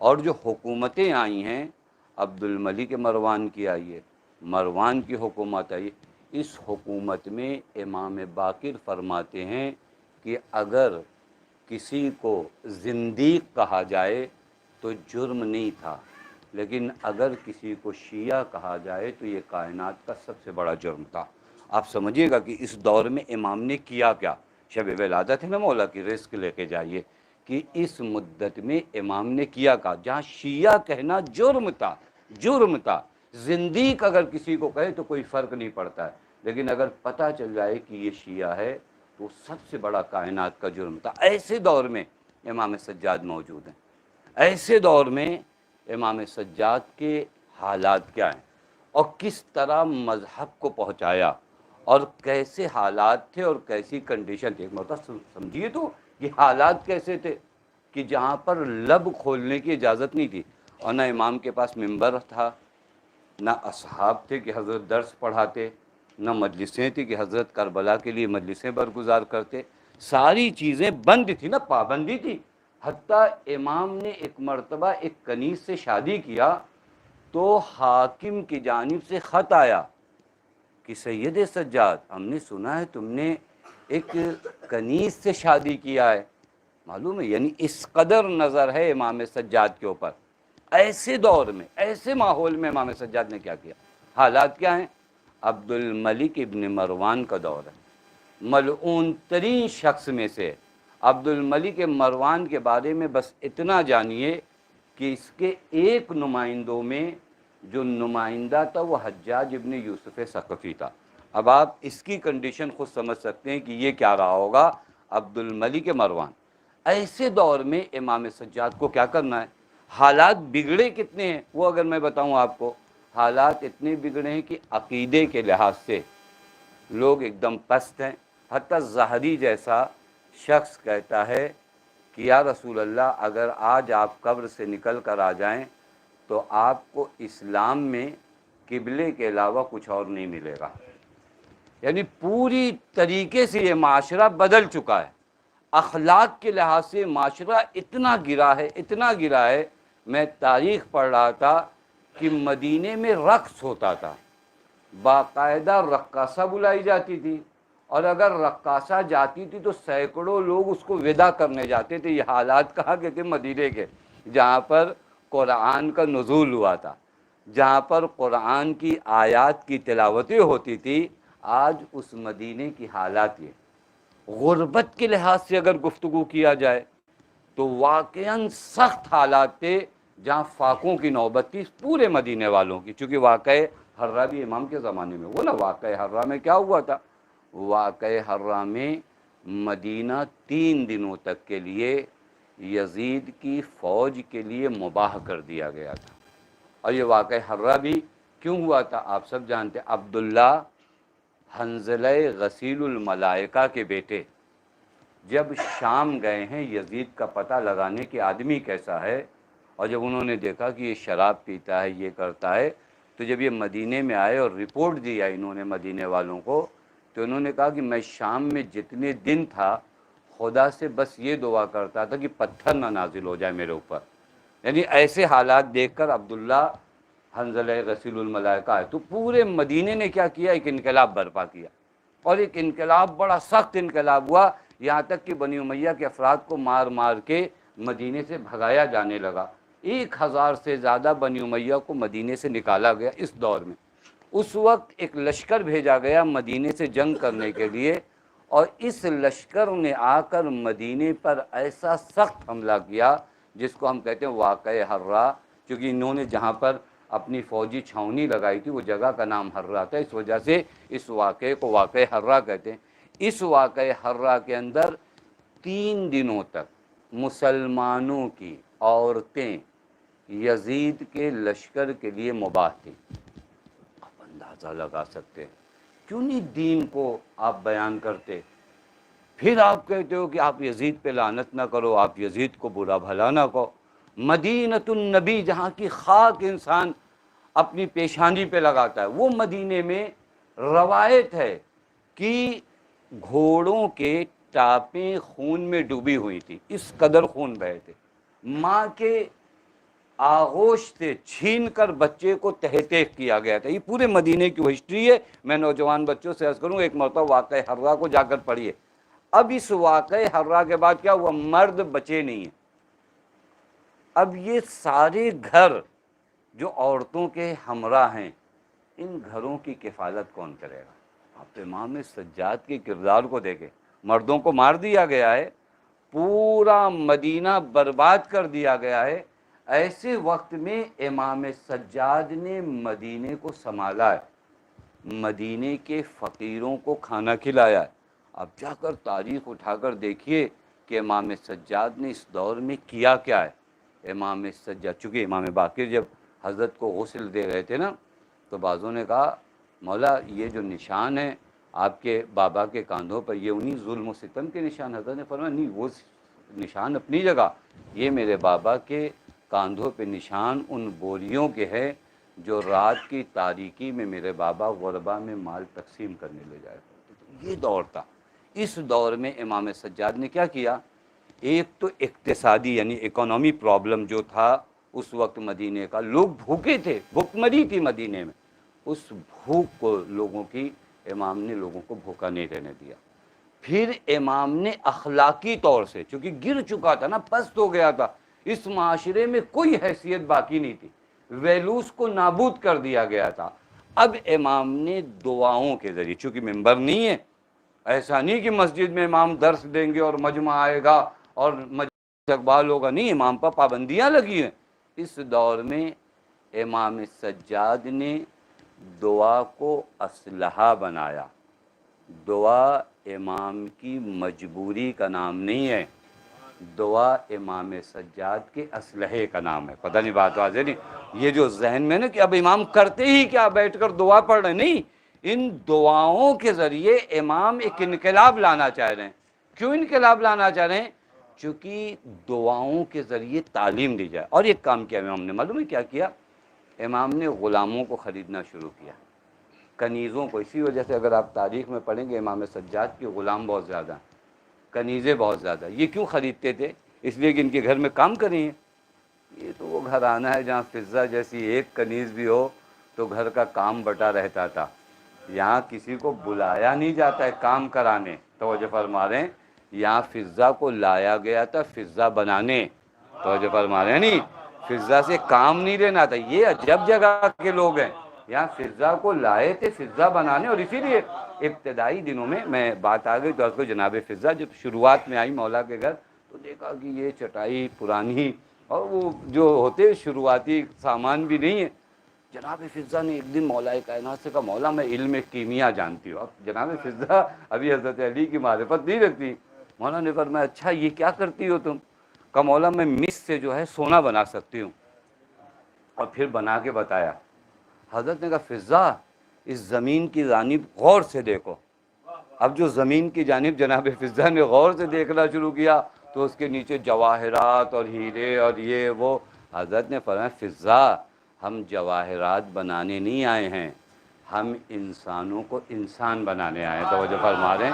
اور جو حکومتیں آئی ہیں، عبد الملک مروان کی آئی ہے، مروان کی حکومت آئی ہے، اس حکومت میں امام باقر فرماتے ہیں کہ اگر کسی کو زندیق کہا جائے تو جرم نہیں تھا، لیکن اگر کسی کو شیعہ کہا جائے تو یہ کائنات کا سب سے بڑا جرم تھا۔ آپ سمجھیے گا کہ اس دور میں امام نے کیا کیا۔ شب ولادت ہے نا مولا کی، رزق لے کے جائیے کہ اس مدت میں امام نے کیا کہا، جہاں شیعہ کہنا جرم تھا، جرم تھا۔ زندیق اگر کسی کو کہے تو کوئی فرق نہیں پڑتا ہے، لیکن اگر پتہ چل جائے کہ یہ شیعہ ہے تو سب سے بڑا کائنات کا جرم تھا۔ ایسے دور میں امام سجاد موجود ہیں، ایسے دور میں امام سجاد کے حالات کیا ہیں اور کس طرح مذہب کو پہنچایا اور کیسے حالات تھے اور کیسی کنڈیشن تھی۔ ایک مرتبہ سمجھیے تو یہ حالات کیسے تھے کہ جہاں پر لب کھولنے کی اجازت نہیں تھی، اور نہ امام کے پاس منبر تھا، نہ اصحاب تھے کہ حضرت درس پڑھاتے، نہ مجلسیں تھی کہ حضرت کربلا کے لیے مجلسیں برگزار کرتے، ساری چیزیں بند تھی، نہ پابندی تھی۔ حتیٰ امام نے ایک مرتبہ ایک کنیز سے شادی کیا تو حاکم کی جانب سے خط آیا کہ سید سجاد، ہم نے سنا ہے تم نے ایک کنیز سے شادی کیا ہے۔ معلوم ہے یعنی اس قدر نظر ہے امام سجاد کے اوپر۔ ایسے دور میں، ایسے ماحول میں امام سجاد نے کیا کیا، حالات کیا ہیں۔ عبد الملک ابن مروان کا دور ہے، ملعون ترین شخص میں سے۔ عبد الملک مروان کے بارے میں بس اتنا جانیے کہ اس کے ایک نمائندوں میں جو نمائندہ تھا وہ حجاج ابن یوسف ثقفی تھا۔ اب آپ اس کی کنڈیشن خود سمجھ سکتے ہیں کہ یہ کیا رہا ہوگا عبد الملک مروان۔ ایسے دور میں امام سجاد کو کیا کرنا ہے۔ حالات بگڑے کتنے ہیں وہ اگر میں بتاؤں آپ کو، حالات اتنے بگڑے ہیں کہ عقیدے کے لحاظ سے لوگ ایک دم پست ہیں۔ حتیٰ زہری جیسا شخص کہتا ہے کہ یا رسول اللہ، اگر آج آپ قبر سے نکل کر آ جائیں تو آپ کو اسلام میں قبلے کے علاوہ کچھ اور نہیں ملے گا۔ یعنی پوری طریقے سے یہ معاشرہ بدل چکا ہے، اخلاق کے لحاظ سے معاشرہ اتنا گرا ہے، اتنا گرا ہے۔ میں تاریخ پڑھ رہا تھا کہ مدینے میں رقص ہوتا تھا، باقاعدہ رقاصہ بلائی جاتی تھی، اور اگر رقاصہ جاتی تھی تو سینکڑوں لوگ اس کو ودا کرنے جاتے تھے۔ یہ حالات کہاں کے تھے؟ مدینے کے، جہاں پر قرآن کا نزول ہوا تھا، جہاں پر قرآن کی آیات کی تلاوتیں ہوتی تھی۔ آج اس مدینے کی حالات یہ، غربت کے لحاظ سے اگر گفتگو کیا جائے تو واقعاً سخت حالات تھے، جہاں فاقوں کی نوبت تھی پورے مدینے والوں کی۔ چونکہ واقعہ حرہ بھی امام کے زمانے میں وہ نا، واقعہ حرہ میں کیا ہوا تھا؟ واقعہ حرہ میں مدینہ 3 دنوں تک کے لیے یزید کی فوج کے لیے مباح کر دیا گیا تھا۔ اور یہ واقعہ حرہ بھی کیوں ہوا تھا آپ سب جانتے ہیں۔ عبداللہ حنظلہ غسیل الملائکہ کے بیٹے جب شام گئے ہیں یزید کا پتہ لگانے کہ آدمی کیسا ہے، اور جب انہوں نے دیکھا کہ یہ شراب پیتا ہے، یہ کرتا ہے، تو جب یہ مدینے میں آئے اور رپورٹ دیا انہوں نے مدینے والوں کو، تو انہوں نے کہا کہ میں شام میں جتنے دن تھا خدا سے بس یہ دعا کرتا تھا کہ پتھر نہ نازل ہو جائے میرے اوپر۔ یعنی ایسے حالات دیکھ کر عبداللہ حنظلہ غسیل الملائکہ ہے، تو پورے مدینے نے کیا کیا؟ ایک انقلاب برپا کیا، اور ایک انقلاب بڑا سخت انقلاب ہوا، یہاں تک کہ بنی امیہ کے افراد کو مار مار کے مدینے سے بھگایا جانے لگا۔ 1000 سے زیادہ بنی امیہ کو مدینے سے نکالا گیا اس دور میں۔ اس وقت ایک لشکر بھیجا گیا مدینے سے جنگ کرنے کے لیے، اور اس لشکر نے آ کر مدینے پر ایسا سخت حملہ کیا جس کو ہم کہتے ہیں واقعہ حرہ، کیونکہ انہوں نے جہاں پر اپنی فوجی چھاؤنی لگائی تھی وہ جگہ کا نام حرہ تھا، اس وجہ سے اس واقعے کو واقعہ حرہ کہتے ہیں۔ اس واقعہ حرہ کے اندر 3 دنوں تک مسلمانوں کی عورتیں یزید کے لشکر کے لیے مباح تھیں۔ آپ اندازہ لگا سکتے ہیں کیوں نہیں دین کو آپ بیان کرتے؟ پھر آپ کہتے ہو کہ آپ یزید پہ لعنت نہ کرو، آپ یزید کو برا بھلا نہ کہو۔ مدینۃ النبی، جہاں کی خاک انسان اپنی پیشانی پہ لگاتا ہے، وہ مدینے میں روایت ہے کہ گھوڑوں کے ٹاپیں خون میں ڈوبی ہوئی تھی، اس قدر خون بہے تھے۔ ماں کے آغوش سے چھین کر بچے کو تہتیک کیا گیا تھا۔ یہ پورے مدینے کی وہ ہسٹری ہے۔ میں نوجوان بچوں سے عرض کروں، ایک مرتبہ واقعہ حرہ کو جا کر پڑھیے۔ اب اس واقعہ حرہ کے بعد کیا ہوا؟ مرد بچے نہیں ہیں۔ اب یہ سارے گھر جو عورتوں کے ہمراہ ہیں، ان گھروں کی کفالت کون کرے گا؟ آپ امام سجاد کے کردار کو دیکھیں۔ مردوں کو مار دیا گیا ہے، پورا مدینہ برباد کر دیا گیا ہے، ایسے وقت میں امام سجاد نے مدینے کو سنبھالا ہے، مدینے کے فقیروں کو کھانا کھلایا ہے۔ اب جا کر تاریخ اٹھا کر دیکھیے کہ امام سجاد نے اس دور میں کیا کیا ہے۔ امام سجاد، چونکہ امام باقر جب حضرت کو غسل دے رہے تھے نا، تو بعضوں نے کہا مولا یہ جو نشان ہے آپ کے بابا کے کاندھوں پر، یہ انہی ظلم و ستم کے نشان؟ حضرت نے فرمایا نہیں، وہ نشان اپنی جگہ، یہ میرے بابا کے کاندھوں پہ نشان ان بوریوں کے ہے جو رات کی تاریکی میں میرے بابا غربا میں مال تقسیم کرنے لے جائے گا۔ یہ دور تھا۔ اس دور میں امام سجاد نے کیا کیا؟ ایک تو اقتصادی یعنی اکانومی پرابلم جو تھا اس وقت مدینے کا، لوگ بھوکے تھے، بھوک مری تھی مدینے میں، اس بھوک کو لوگوں کی امام نے لوگوں کو بھوکا نہیں رہنے دیا۔ پھر امام نے اخلاقی طور سے، چونکہ گر چکا تھا نا، پست ہو گیا تھا، اس معاشرے میں کوئی حیثیت باقی نہیں تھی، ویلوز کو نابود کر دیا گیا تھا۔ اب امام نے دعاؤں کے ذریعے، چونکہ ممبر نہیں ہے، ایسا نہیں کہ مسجد میں امام درس دیں گے اور مجمع آئے گا اور مجلس اقبال ہوگا، نہیں، امام پر پابندیاں لگی ہیں۔ اس دور میں امام سجاد نے دعا کو اسلحہ بنایا۔ دعا امام کی مجبوری کا نام نہیں ہے، دعا امام سجاد کے اسلحے کا نام ہے۔ پتہ نہیں بات واضح نہیں؟ یہ جو ذہن میں نا کہ اب امام کرتے ہی کیا، بیٹھ کر دعا پڑھ رہے، نہیں، ان دعاؤں کے ذریعے امام ایک انقلاب لانا چاہ رہے ہیں۔ کیوں انقلاب لانا چاہ رہے ہیں؟ چونکہ دعاؤں کے ذریعے تعلیم دی جائے۔ اور ایک کام کیا امام نے، معلوم ہے کیا کیا؟ امام نے غلاموں کو خریدنا شروع کیا، کنیزوں کو۔ اسی وجہ سے اگر آپ تاریخ میں پڑھیں گے امام سجاد کے غلام بہت زیادہ ہیں، کنیزیں بہت زیادہ۔ یہ کیوں خریدتے تھے؟ اس لیے کہ ان کے گھر میں کام کریں۔ یہ تو وہ گھرانہ ہے جہاں فضہ جیسی ایک کنیز بھی ہو تو گھر کا کام بٹا رہتا تھا۔ یہاں کسی کو بلایا نہیں جاتا ہے کام کرانے، توجہ فرما رہے ہیں، یہاں فضہ کو لایا گیا تھا فضہ بنانے، توجہ فرما رہے ہیں، نہیں، فضہ سے کام نہیں لینا تھا۔ یہ عجب جگہ کے لوگ ہیں، یہاں فضہ کو لائے تھے فضہ بنانے۔ اور اسی لیے ابتدائی دنوں میں بات آ گئی تو اس کو جناب فضہ جب شروعات میں آئی مولا کے گھر تو دیکھا کہ یہ چٹائی پرانی اور وہ جو ہوتے شروعاتی سامان بھی نہیں ہے۔ جناب فضہ نے ایک دن مولا کائنات سے کہا مولا میں علم کیمیا جانتی ہوں۔ اب جناب فضہ ابھی حضرت علی کی معرفت نہیں رکھتی۔ مولا نے فرمایا اچھا یہ کیا کرتی ہو تم؟ کہا مولا میں مس سے جو ہے سونا بنا سکتی ہوں۔ اور پھر بنا کے بتایا۔ حضرت نے کہا فضہ اس زمین کی جانب غور سے دیکھو۔ اب جو زمین کی جانب جناب فضہ نے غور سے دیکھنا شروع کیا تو اس کے نیچے جواہرات اور ہیرے اور یہ وہ۔ حضرت نے فرمایا فضہ ہم جواہرات بنانے نہیں آئے ہیں، ہم انسانوں کو انسان بنانے آئے ہیں، توجہ فرما رہے ہیں۔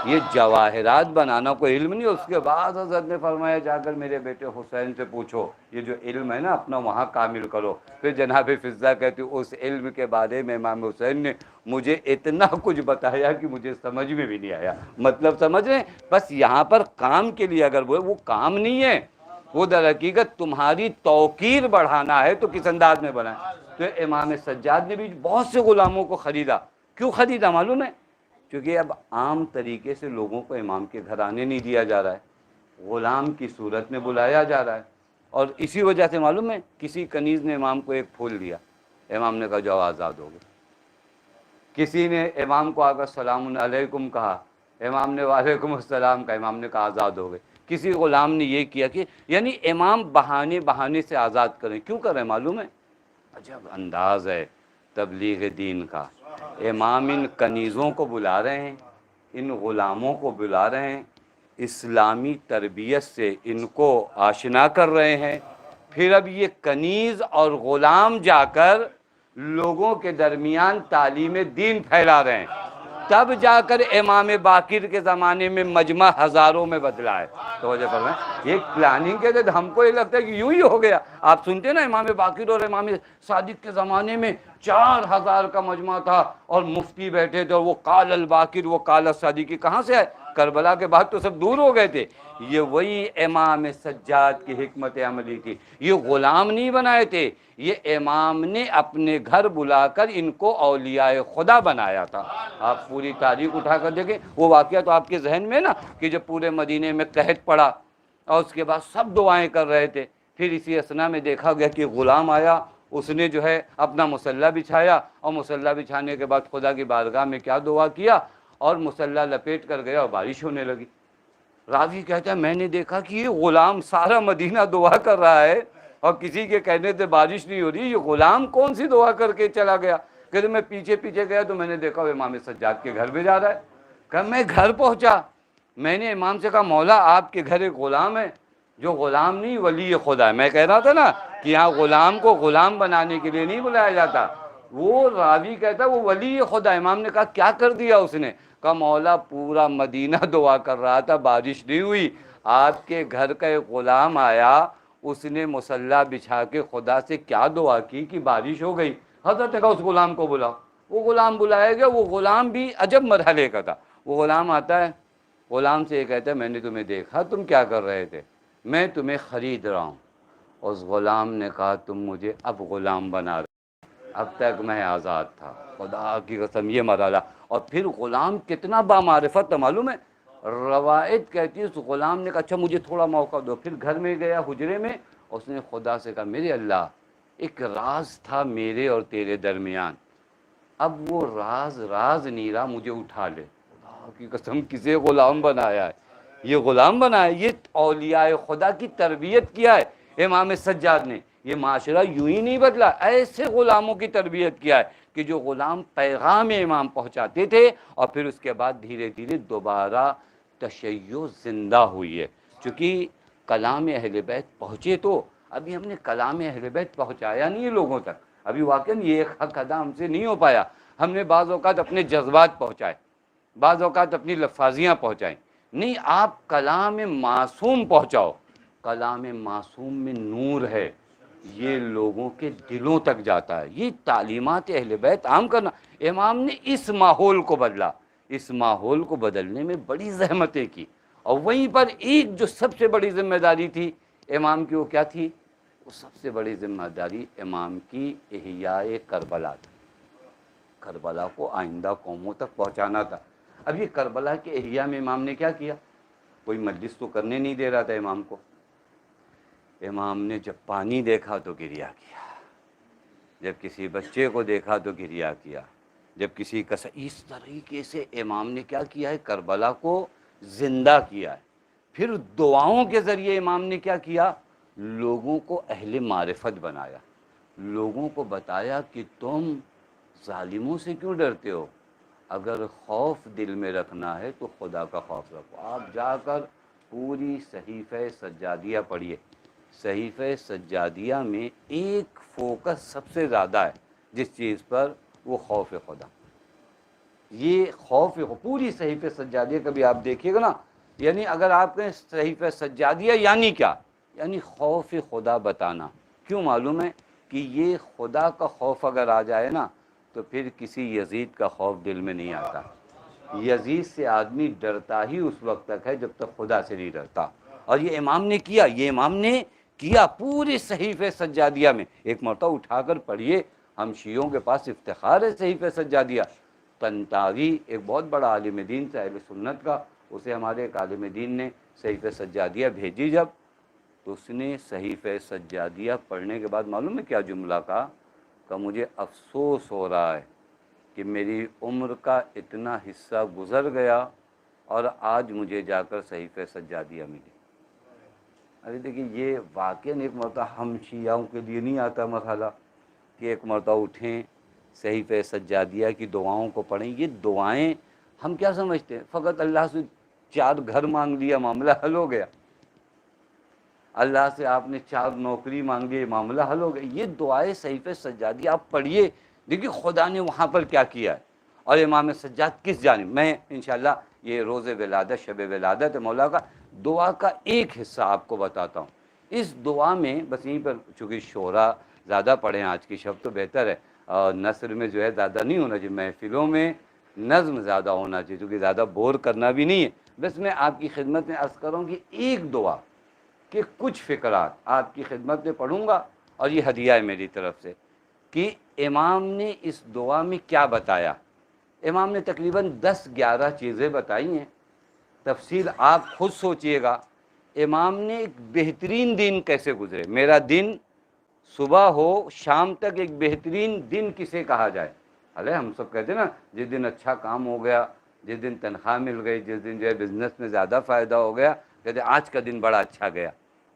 یہ جواہرات بنانا کوئی علم نہیں۔ اس کے بعد حضرت نے فرمایا جا کر میرے بیٹے حسین سے پوچھو، یہ جو علم ہے نا اپنا وہاں کامل کرو۔ پھر جناب فضہ کہتی اس علم کے بارے میں امام حسین نے مجھے اتنا کچھ بتایا کہ مجھے سمجھ میں بھی نہیں آیا۔ مطلب سمجھ رہے ہیں؟ بس یہاں پر کام کے لیے اگر وہ کام نہیں ہے، وہ در حقیقت تمہاری توقیر بڑھانا ہے تو کس انداز میں بنائیں۔ تو امام سجاد نے بھی بہت سے غلاموں کو خریدا۔ کیوں خریدا معلوم ہے؟ کیونکہ اب عام طریقے سے لوگوں کو امام کے گھر آنے نہیں دیا جا رہا ہے، غلام کی صورت میں بلایا جا رہا ہے۔ اور اسی وجہ سے معلوم ہے کسی کنیز نے امام کو ایک پھول دیا، امام نے کہا جاؤ آزاد ہو گئے۔ کسی نے امام کو آ کر السلام علیکم کہا، امام نے وعلیکم السلام کہا، امام نے کہا آزاد ہو گئے۔ کسی غلام نے یہ کیا کہ یعنی امام بہانے سے آزاد کریں۔ کیوں کریں معلوم ہے؟ عجب انداز ہے تبلیغ دین کا۔ امام ان کنیزوں کو بلا رہے ہیں، ان غلاموں کو بلا رہے ہیں، اسلامی تربیت سے ان کو آشنا کر رہے ہیں۔ پھر اب یہ کنیز اور غلام جا کر لوگوں کے درمیان تعلیم دین پھیلا رہے ہیں۔ تب جا کر امام باقر کے زمانے میں مجمع ہزاروں میں بدلا ہے۔ توجہ فرمائیں، یہ پلاننگ کے تحت ہم کو یہ لگتا ہے کہ یوں ہی ہو گیا۔ آپ سنتے ہیں نا امام باقر اور امام صادق کے زمانے میں 4000 کا مجمع تھا اور مفتی بیٹھے تھے، اور وہ قال الباقر وہ قال الصادق کہاں سے آئے؟ کربلا کے بعد تو سب دور ہو گئے تھے۔ یہ وہی امام سجاد کی حکمت عملی تھی، یہ غلام نہیں بنائے تھے، یہ امام نے اپنے گھر بلا کر ان کو اولیاء خدا بنایا تھا۔ آپ پوری تاریخ اٹھا کر دیکھیں، وہ واقعہ تو آپ کے ذہن میں نا کہ جب پورے مدینے میں قحط پڑا اور اس کے بعد سب دعائیں کر رہے تھے، پھر اسی اسنا میں دیکھا گیا کہ غلام آیا، اس نے جو ہے اپنا مصلی بچھایا، اور مصلی بچھانے کے بعد خدا کی بارگاہ میں کیا دعا کیا، اور مصلی لپیٹ کر گیا اور بارش ہونے لگی۔ راوی کہتا ہے میں نے دیکھا کہ یہ غلام سارا مدینہ دعا کر رہا ہے اور کسی کے کہنے سے بارش نہیں ہو رہی، یہ غلام کون سی دعا کر کے چلا گیا؟ کہ میں پیچھے پیچھے گیا تو میں نے دیکھا وہ امام سجاد کے گھر بھی جا رہا ہے۔ کہ میں گھر پہنچا، میں نے امام سے کہا مولا آپ کے گھر ایک غلام ہے، جو غلام نہیں ولی خدا ہے۔ میں کہہ رہا تھا نا کہ یہاں غلام کو غلام بنانے کے لیے نہیں بلایا جاتا، وہ راوی کہتا ہے وہ ولی خدا۔ امام نے کہا کیا کر دیا اس نے؟ کہا مولا پورا مدینہ دعا کر رہا تھا، بارش نہیں ہوئی، آپ کے گھر کا ایک غلام آیا، اس نے مصلی بچھا کے خدا سے کیا دعا کی کہ بارش ہو گئی۔ حضرت نے کہا اس غلام کو بلاؤ۔ وہ غلام بلایا گیا، وہ غلام بھی عجب مرحلے کا تھا۔ وہ غلام آتا ہے، غلام سے یہ کہتا ہے میں نے تمہیں دیکھا تم کیا کر رہے تھے، میں تمہیں خرید رہا ہوں۔ اس غلام نے کہا تم مجھے اب غلام بنا رہے، اب تک میں آزاد تھا، خدا کی قسم یہ مرحلہ۔ اور پھر غلام کتنا بامعرفت تھا معلوم ہے، روایت کہتی ہے اس غلام نے کہا اچھا مجھے تھوڑا موقع دو، پھر گھر میں گیا حجرے میں، اس نے خدا سے کہا میرے اللہ ایک راز تھا میرے اور تیرے درمیان، اب وہ راز نہیں رہا، مجھے اٹھا لے۔ خدا کی قسم کسے غلام بنایا ہے؟ یہ غلام بنایا، یہ اولیاء خدا کی تربیت کیا ہے امام سجاد نے۔ یہ معاشرہ یوں ہی نہیں بدلا، ایسے غلاموں کی تربیت کیا ہے کہ جو غلام پیغام امام پہنچاتے تھے، اور پھر اس کے بعد دھیرے دھیرے دوبارہ تشیع زندہ ہوئی ہے۔ چونکہ کلام اہل بیت پہنچے تو ابھی ہم نے کلام اہل بیت پہنچایا نہیں ہے لوگوں تک، ابھی واقعاً یہ ایک حق ادا ہم سے نہیں ہو پایا۔ ہم نے بعض اوقات اپنے جذبات پہنچائے، بعض اوقات اپنی لفاظیاں پہنچائیں، نہیں آپ کلام معصوم پہنچاؤ۔ کلام معصوم میں نور ہے، یہ لوگوں کے دلوں تک جاتا ہے۔ یہ تعلیمات اہل بیت عام کرنا، امام نے اس ماحول کو بدلا، اس ماحول کو بدلنے میں بڑی زحمتیں کی۔ اور وہیں پر ایک جو سب سے بڑی ذمہ داری تھی امام کی، وہ کیا تھی؟ وہ سب سے بڑی ذمہ داری امام کی احیاء کربلا تھی، کربلا کو آئندہ قوموں تک پہنچانا تھا۔ اب یہ کربلا کے احیاء میں امام نے کیا کیا؟ کوئی مجلس تو کرنے نہیں دے رہا تھا امام کو۔ امام نے جب پانی دیکھا تو گریا کیا، جب کسی بچے کو دیکھا تو گریا کیا، جب کسی کا اس طریقے سے امام نے کیا کیا ہے؟ کربلا کو زندہ کیا ہے۔ پھر دعاؤں کے ذریعے امام نے کیا کیا؟ لوگوں کو اہل معرفت بنایا، لوگوں کو بتایا کہ تم ظالموں سے کیوں ڈرتے ہو، اگر خوف دل میں رکھنا ہے تو خدا کا خوف رکھو۔ آپ جا کر پوری صحیفہ سجادیہ پڑھیے، صحیفہ سجادیہ میں ایک فوکس سب سے زیادہ ہے جس چیز پر، وہ خوف خدا۔ یہ خوف پوری صحیفہ سجادیہ کبھی آپ دیکھیے گا نا، یعنی اگر آپ کہیں صحیفہ سجادیہ یعنی کیا، یعنی خوف خدا بتانا۔ کیوں معلوم ہے کہ یہ خدا کا خوف اگر آ جائے نا تو پھر کسی یزید کا خوف دل میں نہیں آتا۔ یزید سے آدمی ڈرتا ہی اس وقت تک ہے جب تک خدا سے نہیں ڈرتا، اور یہ امام نے کیا، یہ امام نے کیا پورے صحیفہ سجادیہ میں۔ ایک مرتبہ اٹھا کر پڑھیے، ہم شیعوں کے پاس افتخار ہے صحیفہ سجادیہ۔ طنطاوی ایک بہت بڑا عالم دین تھا اہل سنت کا، اسے ہمارے ایک عالم دین نے صحیفہ سجادیہ بھیجی جب، تو اس نے صحیفہ سجادیہ پڑھنے کے بعد معلوم ہے کیا جملہ کہا؟ کہ مجھے افسوس ہو رہا ہے کہ میری عمر کا اتنا حصہ گزر گیا اور آج مجھے جا کر صحیفہ سجادیہ ملی۔ ابھی دیکھیں یہ واقعاً ایک مرتبہ ہم شیعوں کے لیے نہیں آتا مرحلہ کہ ایک مرتبہ اٹھیں صحیفہ سجادیہ کی دعاؤں کو پڑھیں۔ یہ دعائیں ہم کیا سمجھتے ہیں؟ فقط اللہ سے 4 گھر مانگ لیا معاملہ حل ہو گیا، اللہ سے آپ نے 4 نوکری مانگی معاملہ حل ہو گیا۔ یہ دعائیں صحیفہ سجادیہ آپ پڑھیے، دیکھیے خدا نے وہاں پر کیا کیا ہے۔ اور امام سجاد کس جانب. میں انشاءاللہ یہ روز ولادت، شب ولادت مولا کا دعا کا ایک حصہ آپ کو بتاتا ہوں. اس دعا میں بس یہیں پر چونکہ شعرا زیادہ پڑھیں آج کی شب تو بہتر ہے، اور نثر میں جو ہے زیادہ نہیں ہونا چاہیے، محفلوں میں نظم زیادہ ہونا چاہیے کیونکہ زیادہ بور کرنا بھی نہیں ہے. بس میں آپ کی خدمت میں عرض کروں کہ ایک دعا کہ کچھ فقرات آپ کی خدمت میں پڑھوں گا، اور یہ ہدیہ ہے میری طرف سے کہ امام نے اس دعا میں کیا بتایا. امام نے تقریباً 10-11 چیزیں بتائی ہیں، تفصیل آپ خود سوچئے گا. امام نے ایک بہترین دن کیسے گزرے. میرا دن صبح ہو شام تک ایک بہترین دن کسے کہا جائے. ارے ہم سب کہتے ہیں نا جس دن اچھا کام ہو گیا، جس دن تنخواہ مل گئی، جس دن جو ہے بزنس میں زیادہ فائدہ ہو گیا، کہتے ہیں آج کا دن بڑا اچھا گیا.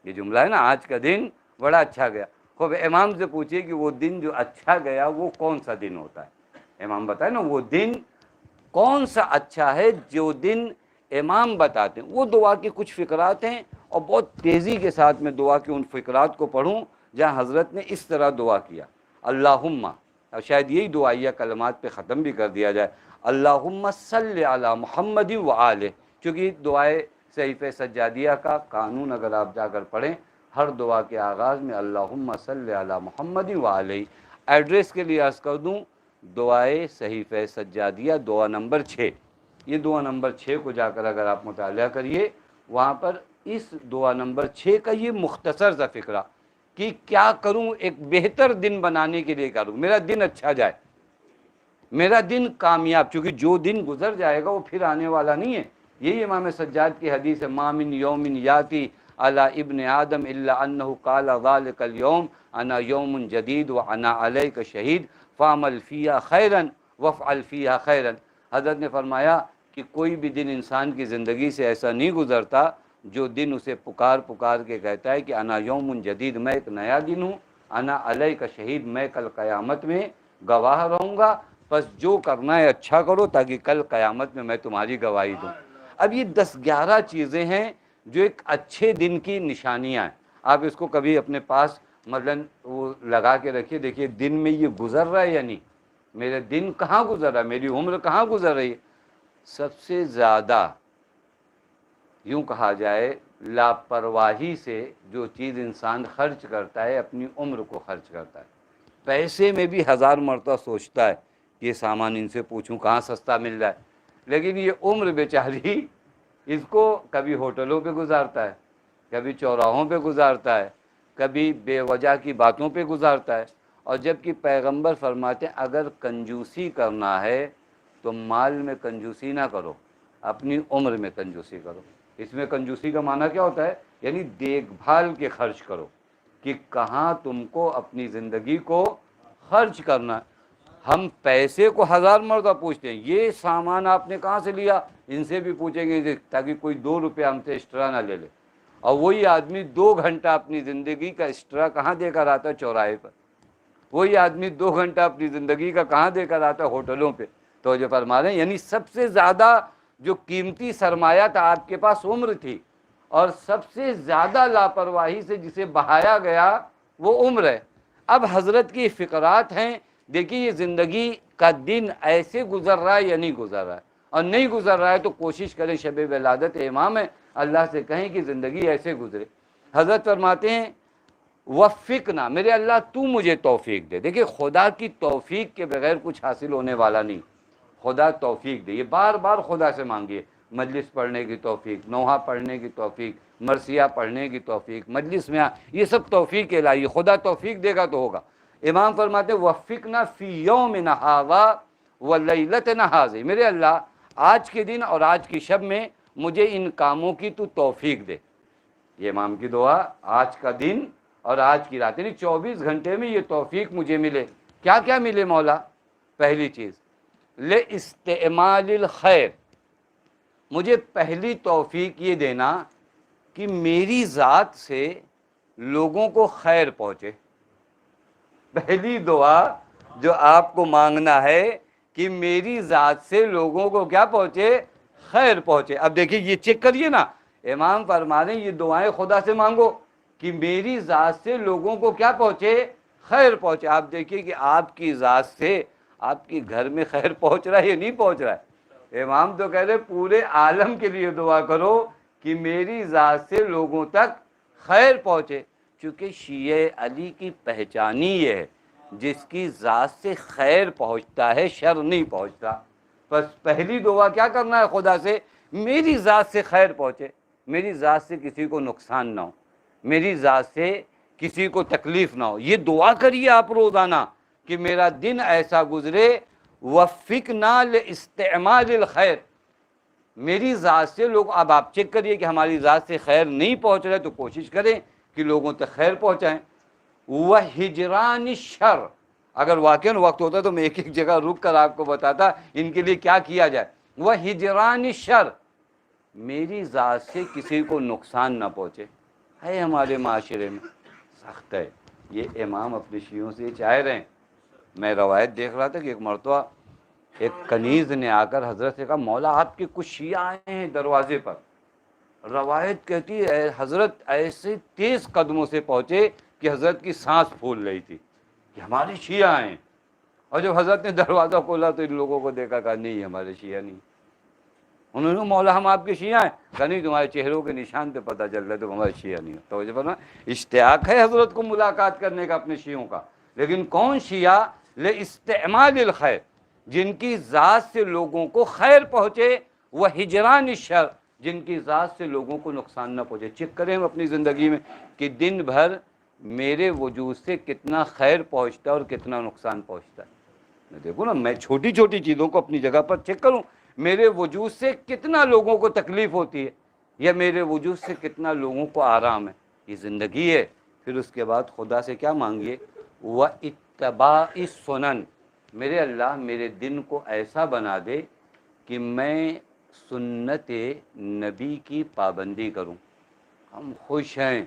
یہ جملہ ہے نا، آج کا دن بڑا اچھا گیا. خوب امام سے پوچھیے کہ وہ دن جو اچھا گیا وہ کون سا دن ہوتا ہے. امام بتائے نا وہ دن کون سا اچھا ہے. جو دن امام بتاتے ہیں وہ دعا کی کچھ فقرات ہیں، اور بہت تیزی کے ساتھ میں دعا کی ان فقرات کو پڑھوں جہاں حضرت نے اس طرح دعا کیا. اللہم، اور شاید یہی دعائیہ کلمات پہ ختم بھی کر دیا جائے، اللہم صلی علی محمد و آلہ. چونکہ دعائے صحیفہ سجادیہ کا قانون اگر آپ جا کر پڑھیں، ہر دعا کے آغاز میں اللہم صلی علی محمد و آلہ. ایڈریس کے لیے عرض کر دوں، دعائے صحیفہ سجادیہ دعا نمبر 6. یہ دعا نمبر 6 کو جا کر اگر آپ مطالعہ کریے، وہاں پر اس دعا نمبر 6 کا یہ مختصر سا فقرہ کہ کیا کروں ایک بہتر دن بنانے کے لیے کروں، میرا دن اچھا جائے، میرا دن کامیاب. چونکہ جو دن گزر جائے گا وہ پھر آنے والا نہیں ہے. یہی امام سجاد کی حدیث ہے، ما من یوم یاتی علی ابن آدم الا انہ قال ذلک اليوم انا یوم جدید وانا علیک شہید فاعمل فیہا خیرا وافعل فیہا خیرا. حضرت نے فرمایا کہ کوئی بھی دن انسان کی زندگی سے ایسا نہیں گزرتا جو دن اسے پکار پکار کے کہتا ہے کہ انا یوم جدید، میں ایک نیا دن ہوں، انا علیک شہید، میں کل قیامت میں گواہ رہوں گا. بس جو کرنا ہے اچھا کرو تاکہ کل قیامت میں تمہاری گواہی دوں. اب یہ 10-11 چیزیں ہیں جو ایک اچھے دن کی نشانیاں ہیں. آپ اس کو کبھی اپنے پاس مثلاً وہ لگا کے رکھیے، دیکھیے دن میں یہ گزر رہا ہے یا نہیں، میرے دن کہاں گزر رہا ہے، میری عمر کہاں گزر رہی ہے. سب سے زیادہ یوں کہا جائے لاپرواہی سے جو چیز انسان خرچ کرتا ہے اپنی عمر کو خرچ کرتا ہے. پیسے میں بھی 1000 مرتبہ سوچتا ہے کہ یہ سامان ان سے پوچھوں کہاں سستا مل رہا ہے، لیکن یہ عمر بیچاری اس کو کبھی ہوٹلوں پہ گزارتا ہے، کبھی چوراہوں پہ گزارتا ہے، کبھی بے وجہ کی باتوں پہ گزارتا ہے. اور جبکہ پیغمبر فرماتے ہیں اگر کنجوسی کرنا ہے تو مال میں کنجوسی نہ کرو، اپنی عمر میں کنجوسی کرو. اس میں کنجوسی کا معنی کیا ہوتا ہے؟ یعنی دیکھ بھال کے خرچ کرو کہ کہاں تم کو اپنی زندگی کو خرچ کرنا ہے. ہم پیسے کو 1000 مرتبہ پوچھتے ہیں، یہ سامان آپ نے کہاں سے لیا، ان سے بھی پوچھیں گے تاکہ کوئی 2 روپے ہم سے ایکسٹرا نہ لے لے. اور وہی آدمی 2 گھنٹہ اپنی زندگی کا ایکسٹرا کہاں دے کر آتا ہے؟ چوراہے پر. وہی آدمی 2 گھنٹہ اپنی زندگی کا کہاں دے کر آتا ہے؟ ہوٹلوں پہ. تو جو فرما رہے ہیں یعنی سب سے زیادہ جو قیمتی سرمایہ تھا آپ کے پاس عمر تھی، اور سب سے زیادہ لاپرواہی سے جسے بہایا گیا وہ عمر ہے. اب حضرت کی فقرات ہیں، دیکھیے یہ زندگی کا دن ایسے گزر رہا ہے یا نہیں گزر رہا ہے، اور نہیں گزر رہا ہے تو کوشش کریں، شب ولادت امام ہے، اللہ سے کہیں کہ زندگی ایسے گزرے. حضرت فرماتے ہیں وفقنا، میرے اللہ تو مجھے توفیق دے. دیکھیے خدا کی توفیق کے بغیر کچھ حاصل ہونے والا نہیں. خدا توفیق دے، یہ بار بار خدا سے مانگیے. مجلس پڑھنے کی توفیق، نوحہ پڑھنے کی توفیق، مرثیہ پڑھنے کی توفیق، مجلس میں یہ سب توفیق الہی، خدا توفیق دے گا تو ہوگا. امام فرماتے وفقنا فی یومنا ھذا ولیلتنا ھذہ، میرے اللہ آج کے دن اور آج کی شب میں مجھے ان کاموں کی تو توفیق دے. یہ امام کی دعا، آج کا دن اور آج کی رات، یعنی 24 گھنٹے میں یہ توفیق مجھے ملے. کیا کیا ملے مولا؟ پہلی چیز لاستعمال الخیر، مجھے پہلی توفیق یہ دینا کہ میری ذات سے لوگوں کو خیر پہنچے. پہلی دعا جو آپ کو مانگنا ہے کہ میری ذات سے لوگوں کو کیا پہنچے؟ خیر پہنچے. اب دیکھیے یہ چیک کریے نا، امام فرما رہے ہیں یہ دعائیں خدا سے مانگو کہ میری ذات سے لوگوں کو کیا پہنچے؟ خیر پہنچے. آپ دیکھیے کہ آپ کی ذات سے آپ کے گھر میں خیر پہنچ رہا ہے یا نہیں پہنچ رہا ہے؟ امام تو کہہ رہے پورے عالم کے لیے دعا کرو کہ میری ذات سے لوگوں تک خیر پہنچے، چونکہ شیعہ علی کی پہچان ہی یہ ہے جس کی ذات سے خیر پہنچتا ہے، شر نہیں پہنچتا۔ بس پہلی دعا کیا کرنا ہے خدا سے؟ میری ذات سے خیر پہنچے، میری ذات سے کسی کو نقصان نہ ہو، میری ذات سے کسی کو تکلیف نہ ہو۔ یہ دعا کریے آپ روزانہ کہ میرا دن ایسا گزرے وفقنا لاستعمال الخیر، میری ذات سے لوگ، اب آپ چیک کریے کہ ہماری ذات سے خیر نہیں پہنچ رہے تو کوشش کریں کہ لوگوں تک خیر پہنچائیں۔ وہجران الشر، اگر واقعاً وقت ہوتا تو میں ایک ایک جگہ رک کر آپ کو بتاتا ان کے لیے کیا کیا جائے۔ وہجران الشر، میری ذات سے کسی کو نقصان نہ پہنچے۔ ہے ہمارے معاشرے میں سخت ہے، یہ امام اپنے شیعوں سے چاہ رہے ہیں۔ میں روایت دیکھ رہا تھا کہ ایک مرتبہ ایک کنیز نے آ کر حضرت سے کہا مولا آپ کے کچھ شیعہ آئے ہیں دروازے پر۔ روایت کہتی ہے حضرت ایسے تیز قدموں سے پہنچے کہ حضرت کی سانس پھول رہی تھی کہ ہمارے شیعہ آئے ہیں، اور جب حضرت نے دروازہ کھولا تو ان لوگوں کو دیکھا، کہا نہیں ہمارے شیعہ نہیں۔ انہوں نے مولا ہم آپ کے شیعہ ہیں، کہا نہیں تمہارے چہروں کے نشان پہ پتہ چل رہا ہے تم ہمارے شیعہ نہیں ہو۔ توجہ فرما، اشتیاق ہے حضرت کو ملاقات کرنے کا اپنے شیعوں کا، لیکن کون شیعہ؟ لاستعمال الخیر، جن کی ذات سے لوگوں کو خیر پہنچے، وہ ہجران الشر، جن کی ذات سے لوگوں کو نقصان نہ پہنچے۔ چیک کریں ہم اپنی زندگی میں کہ دن بھر میرے وجود سے کتنا خیر پہنچتا ہے اور کتنا نقصان پہنچتا ہے۔ میں دیکھوں نا، میں چھوٹی چھوٹی چیزوں کو اپنی جگہ پر چیک کروں، میرے وجود سے کتنا لوگوں کو تکلیف ہوتی ہے یا میرے وجود سے کتنا لوگوں کو آرام ہے۔ یہ زندگی ہے۔ پھر اس کے بعد خدا سے کیا مانگیے؟ وَاتِّبَاعِ السُّنَن، میرے اللہ میرے دن کو ایسا بنا دے کہ میں سنت نبی کی پابندی کروں۔ ہم خوش ہیں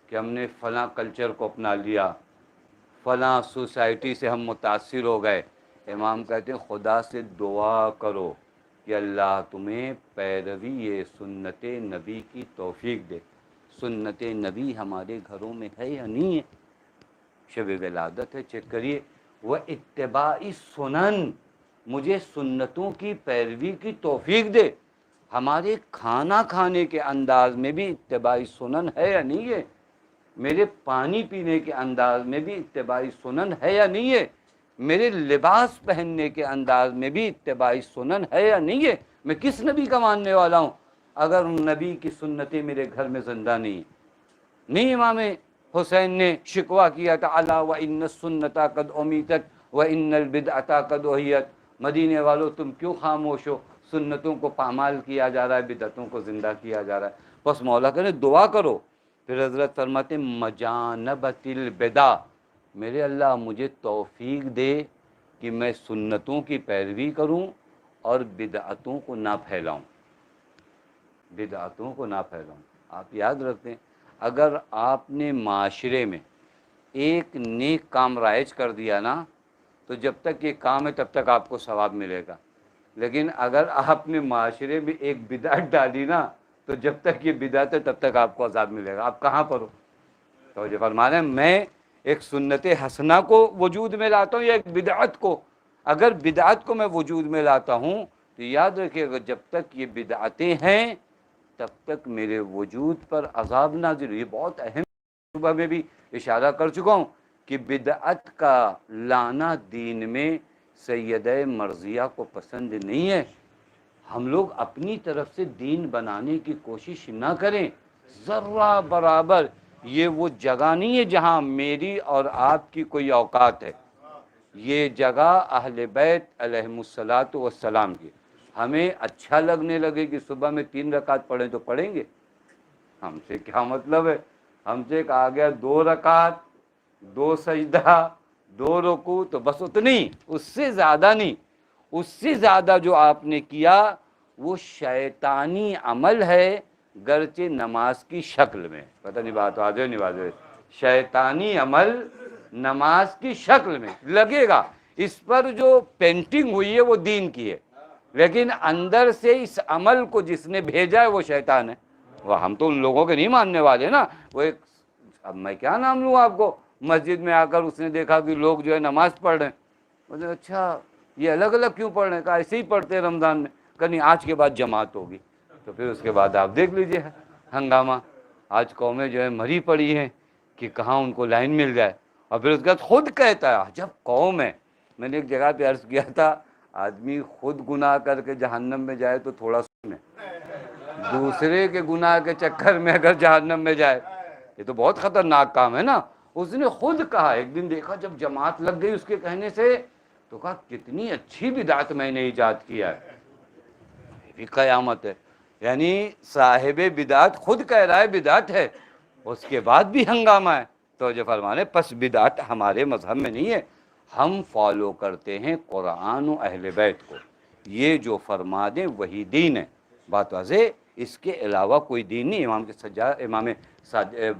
کہ ہم نے فلاں کلچر کو اپنا لیا، فلاں سوسائٹی سے ہم متاثر ہو گئے۔ امام کہتے ہیں خدا سے دعا کرو کہ اللہ تمہیں پیروی سنت نبی کی توفیق دے۔ سنت نبی ہمارے گھروں میں ہے یا نہیں ہے؟ شب ولادت ہے، چیک کریے۔ وہ اتباع سنن، مجھے سنتوں کی پیروی کی توفیق دے۔ ہمارے کھانا کھانے کے انداز میں بھی اتباع سنن ہے یا نہیں ہے؟ میرے پانی پینے کے انداز میں بھی اتباع سنن ہے یا نہیں ہے؟ میرے لباس پہننے کے انداز میں بھی اتباع سنن ہے یا نہیں ہے؟ میں کس نبی کا ماننے والا ہوں اگر نبی کی سنتیں میرے گھر میں زندہ نہیں ہیں؟ نہیں امام حسین نے شکوہ کیا تھا الا وان السنۃ قد امیتت وان البدعۃ قد احیت، مدینے والو تم کیوں خاموش ہو؟ سنتوں کو پامال کیا جا رہا ہے، بدعتوں کو زندہ کیا جا رہا ہے۔ بس مولا کہنے دعا کرو۔ پھر حضرت فرماتے مجانبت البدع، میرے اللہ مجھے توفیق دے کہ میں سنتوں کی پیروی کروں اور بدعتوں کو نہ پھیلاؤں، بدعتوں کو نہ پھیلاؤں۔ آپ یاد رکھتے ہیں اگر آپ نے معاشرے میں ایک نیک کام رائج کر دیا نا تو جب تک یہ کام ہے تب تک آپ کو ثواب ملے گا، لیکن اگر آپ نے معاشرے میں ایک بدعت ڈالی نا تو جب تک یہ بدعت ہے تب تک آپ کو عذاب ملے گا۔ آپ کہاں پر ہو؟ تو یہ فرمانا ہے میں ایک سنت حسنہ کو وجود میں لاتا ہوں یا ایک بدعت کو؟ اگر بدعت کو میں وجود میں لاتا ہوں تو یاد رکھیے گا جب تک یہ بدعتیں ہیں تب تک میرے وجود پر عذاب نازل۔ یہ بہت اہم، صبح میں بھی اشارہ کر چکا ہوں کہ بدعت کا لانا دین میں سیدہ مرضیہ کو پسند نہیں ہے۔ ہم لوگ اپنی طرف سے دین بنانے کی کوشش نہ کریں ذرہ برابر۔ یہ وہ جگہ نہیں ہے جہاں میری اور آپ کی کوئی اوقات ہے، یہ جگہ اہل بیت علیہم الصلاۃ والسلام کی۔ ہمیں اچھا لگنے لگے کہ صبح میں 3 رکعت پڑھیں تو پڑھیں گے، ہم سے کیا مطلب ہے؟ ہم سے کہا گیا 2 رکعت، 2 سجدہ، 2 رکوع، تو بس اتنی، اس سے زیادہ نہیں۔ اس سے زیادہ جو آپ نے کیا وہ شیطانی عمل ہے، گرچہ نماز کی شکل میں۔ پتہ نہیں بات واضح نہیں واضح؟ شیطانی عمل نماز کی شکل میں لگے گا، اس پر جو پینٹنگ ہوئی ہے وہ دین کی ہے، لیکن اندر سے اس عمل کو جس نے بھیجا ہے وہ شیطان ہے۔ وہ ہم تو ان لوگوں کے نہیں ماننے والے نا۔ وہ ایک، اب میں کیا نام لوں آپ کو، مسجد میں آ کر اس نے دیکھا کہ لوگ جو ہے نماز پڑھ رہے ہیں، بولے اچھا یہ الگ الگ کیوں پڑھ رہے ہیں؟ کہا ایسے ہی پڑھتے ہیں رمضان میں. کہ نہیں آج کے بعد جماعت ہوگی. تو پھر اس کے بعد آپ دیکھ لیجئے ہنگامہ. آج قومیں جو ہے مری پڑی ہیں کہ کہاں ان کو لائن مل جائے. اور پھر اس کے بعد خود کہتا ہے جب قوم ہے. میں نے ایک جگہ پہ عرض کیا تھا آدمی خود گناہ کر کے جہنم میں جائے تو تھوڑا سنے, دوسرے کے گناہ کے چکر میں اگر جہنم میں جائے یہ تو بہت خطرناک کام ہے نا. اس نے خود کہا, ایک دن دیکھا جب جماعت لگ گئی اس کے کہنے سے تو کہا کتنی اچھی بدعت میں نے ایجاد کیا ہے. یہ بھی قیامت ہے. یعنی صاحب بدعت خود کہہ رہا ہے بدعت ہے, اس کے بعد بھی ہنگامہ ہے. تو جو فرمانے پس بدعت ہمارے مذہب میں نہیں ہے, ہم فالو کرتے ہیں قرآن و اہل بیت کو. یہ جو فرما دیں وہی دین ہے. بات واضح, اس کے علاوہ کوئی دین نہیں. امام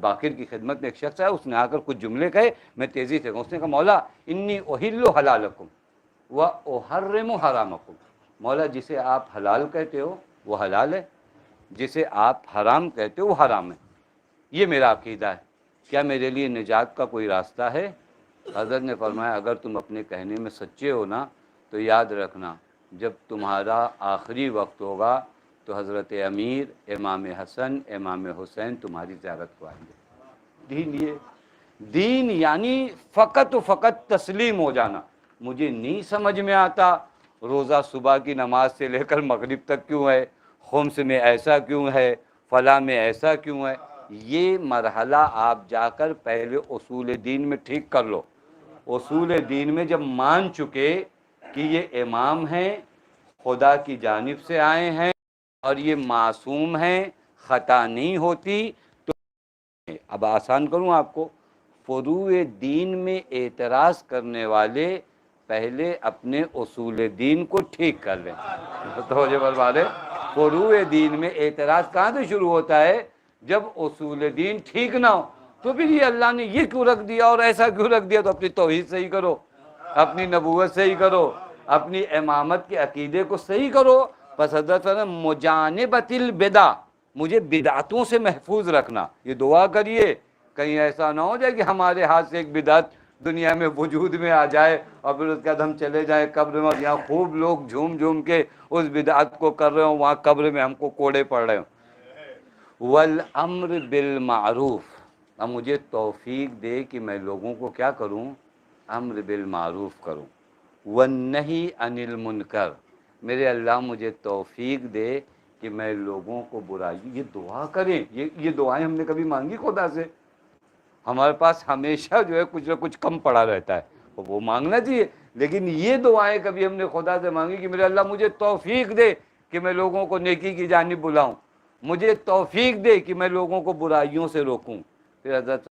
باقر کی خدمت میں ایک شخص ہے, اس نے آ کر کچھ جملے کہے, میں تیزی سے کہوں. اس نے کہا مولا انی احل حلالکم و احرم حرامکم. مولا جسے آپ حلال کہتے ہو وہ حلال ہے, جسے آپ حرام کہتے ہو وہ حرام ہے. یہ میرا عقیدہ ہے. کیا میرے لیے نجات کا کوئی راستہ ہے؟ حضرت نے فرمایا اگر تم اپنے کہنے میں سچے ہو نا تو یاد رکھنا جب تمہارا آخری وقت ہوگا تو حضرت امیر, امام حسن, امام حسین تمہاری زیارت کو آئیں گے. دین یہ دین یعنی فقط و فقط تسلیم ہو جانا. مجھے نہیں سمجھ میں آتا روزہ صبح کی نماز سے لے کر مغرب تک کیوں ہے, خمس میں ایسا کیوں ہے, فلاں میں ایسا کیوں ہے. یہ مرحلہ آپ جا کر پہلے اصول دین میں ٹھیک کر لو. اصول دین میں جب مان چکے کہ یہ امام ہیں, خدا کی جانب سے آئے ہیں اور یہ معصوم ہیں, خطا نہیں ہوتی, تو اب آسان کروں آپ کو, فروع دین میں اعتراض کرنے والے پہلے اپنے اصول دین کو ٹھیک کر لیں. توجہ فرمائیں, فروع دین میں اعتراض کہاں سے شروع ہوتا ہے؟ جب اصول دین ٹھیک نہ ہو. تو پھر یہ اللہ نے یہ کیوں رکھ دیا اور ایسا کیوں رکھ دیا؟ تو اپنی توحید صحیح کرو, اپنی نبوت صحیح کرو, اپنی امامت کے عقیدے کو صحیح کرو. پس حضرت مجانبۃ البدع, مجھے بدعتوں سے محفوظ رکھنا. یہ دعا کریے کہیں ایسا نہ ہو جائے کہ ہمارے ہاتھ سے ایک بدعت دنیا میں وجود میں آ جائے اور پھر اس کے بعد ہم چلے جائیں قبر میں, یہاں خوب لوگ جھوم جھوم کے اس بدعت کو کر رہے ہوں, وہاں قبر میں ہم کو کوڑے پڑ رہے ہوں. والامر بالمعروف, اب مجھے توفیق دے کہ میں لوگوں کو کیا کروں؟ امر بالمعروف کروں. والنہی عن المنکر, میرے اللہ مجھے توفیق دے کہ میں لوگوں کو برائی. یہ دعا کریں, یہ دعائیں ہم نے کبھی مانگی خدا سے؟ ہمارے پاس ہمیشہ جو ہے کچھ نہ کچھ کم پڑا رہتا ہے, وہ مانگنا چاہیے. لیکن یہ دعائیں کبھی ہم نے خدا سے مانگی کہ میرے اللہ مجھے توفیق دے کہ میں لوگوں کو نیکی کی جانب بلاؤں, مجھے توفیق دے کہ میں لوگوں کو برائیوں سے روکوں. پھر حضرت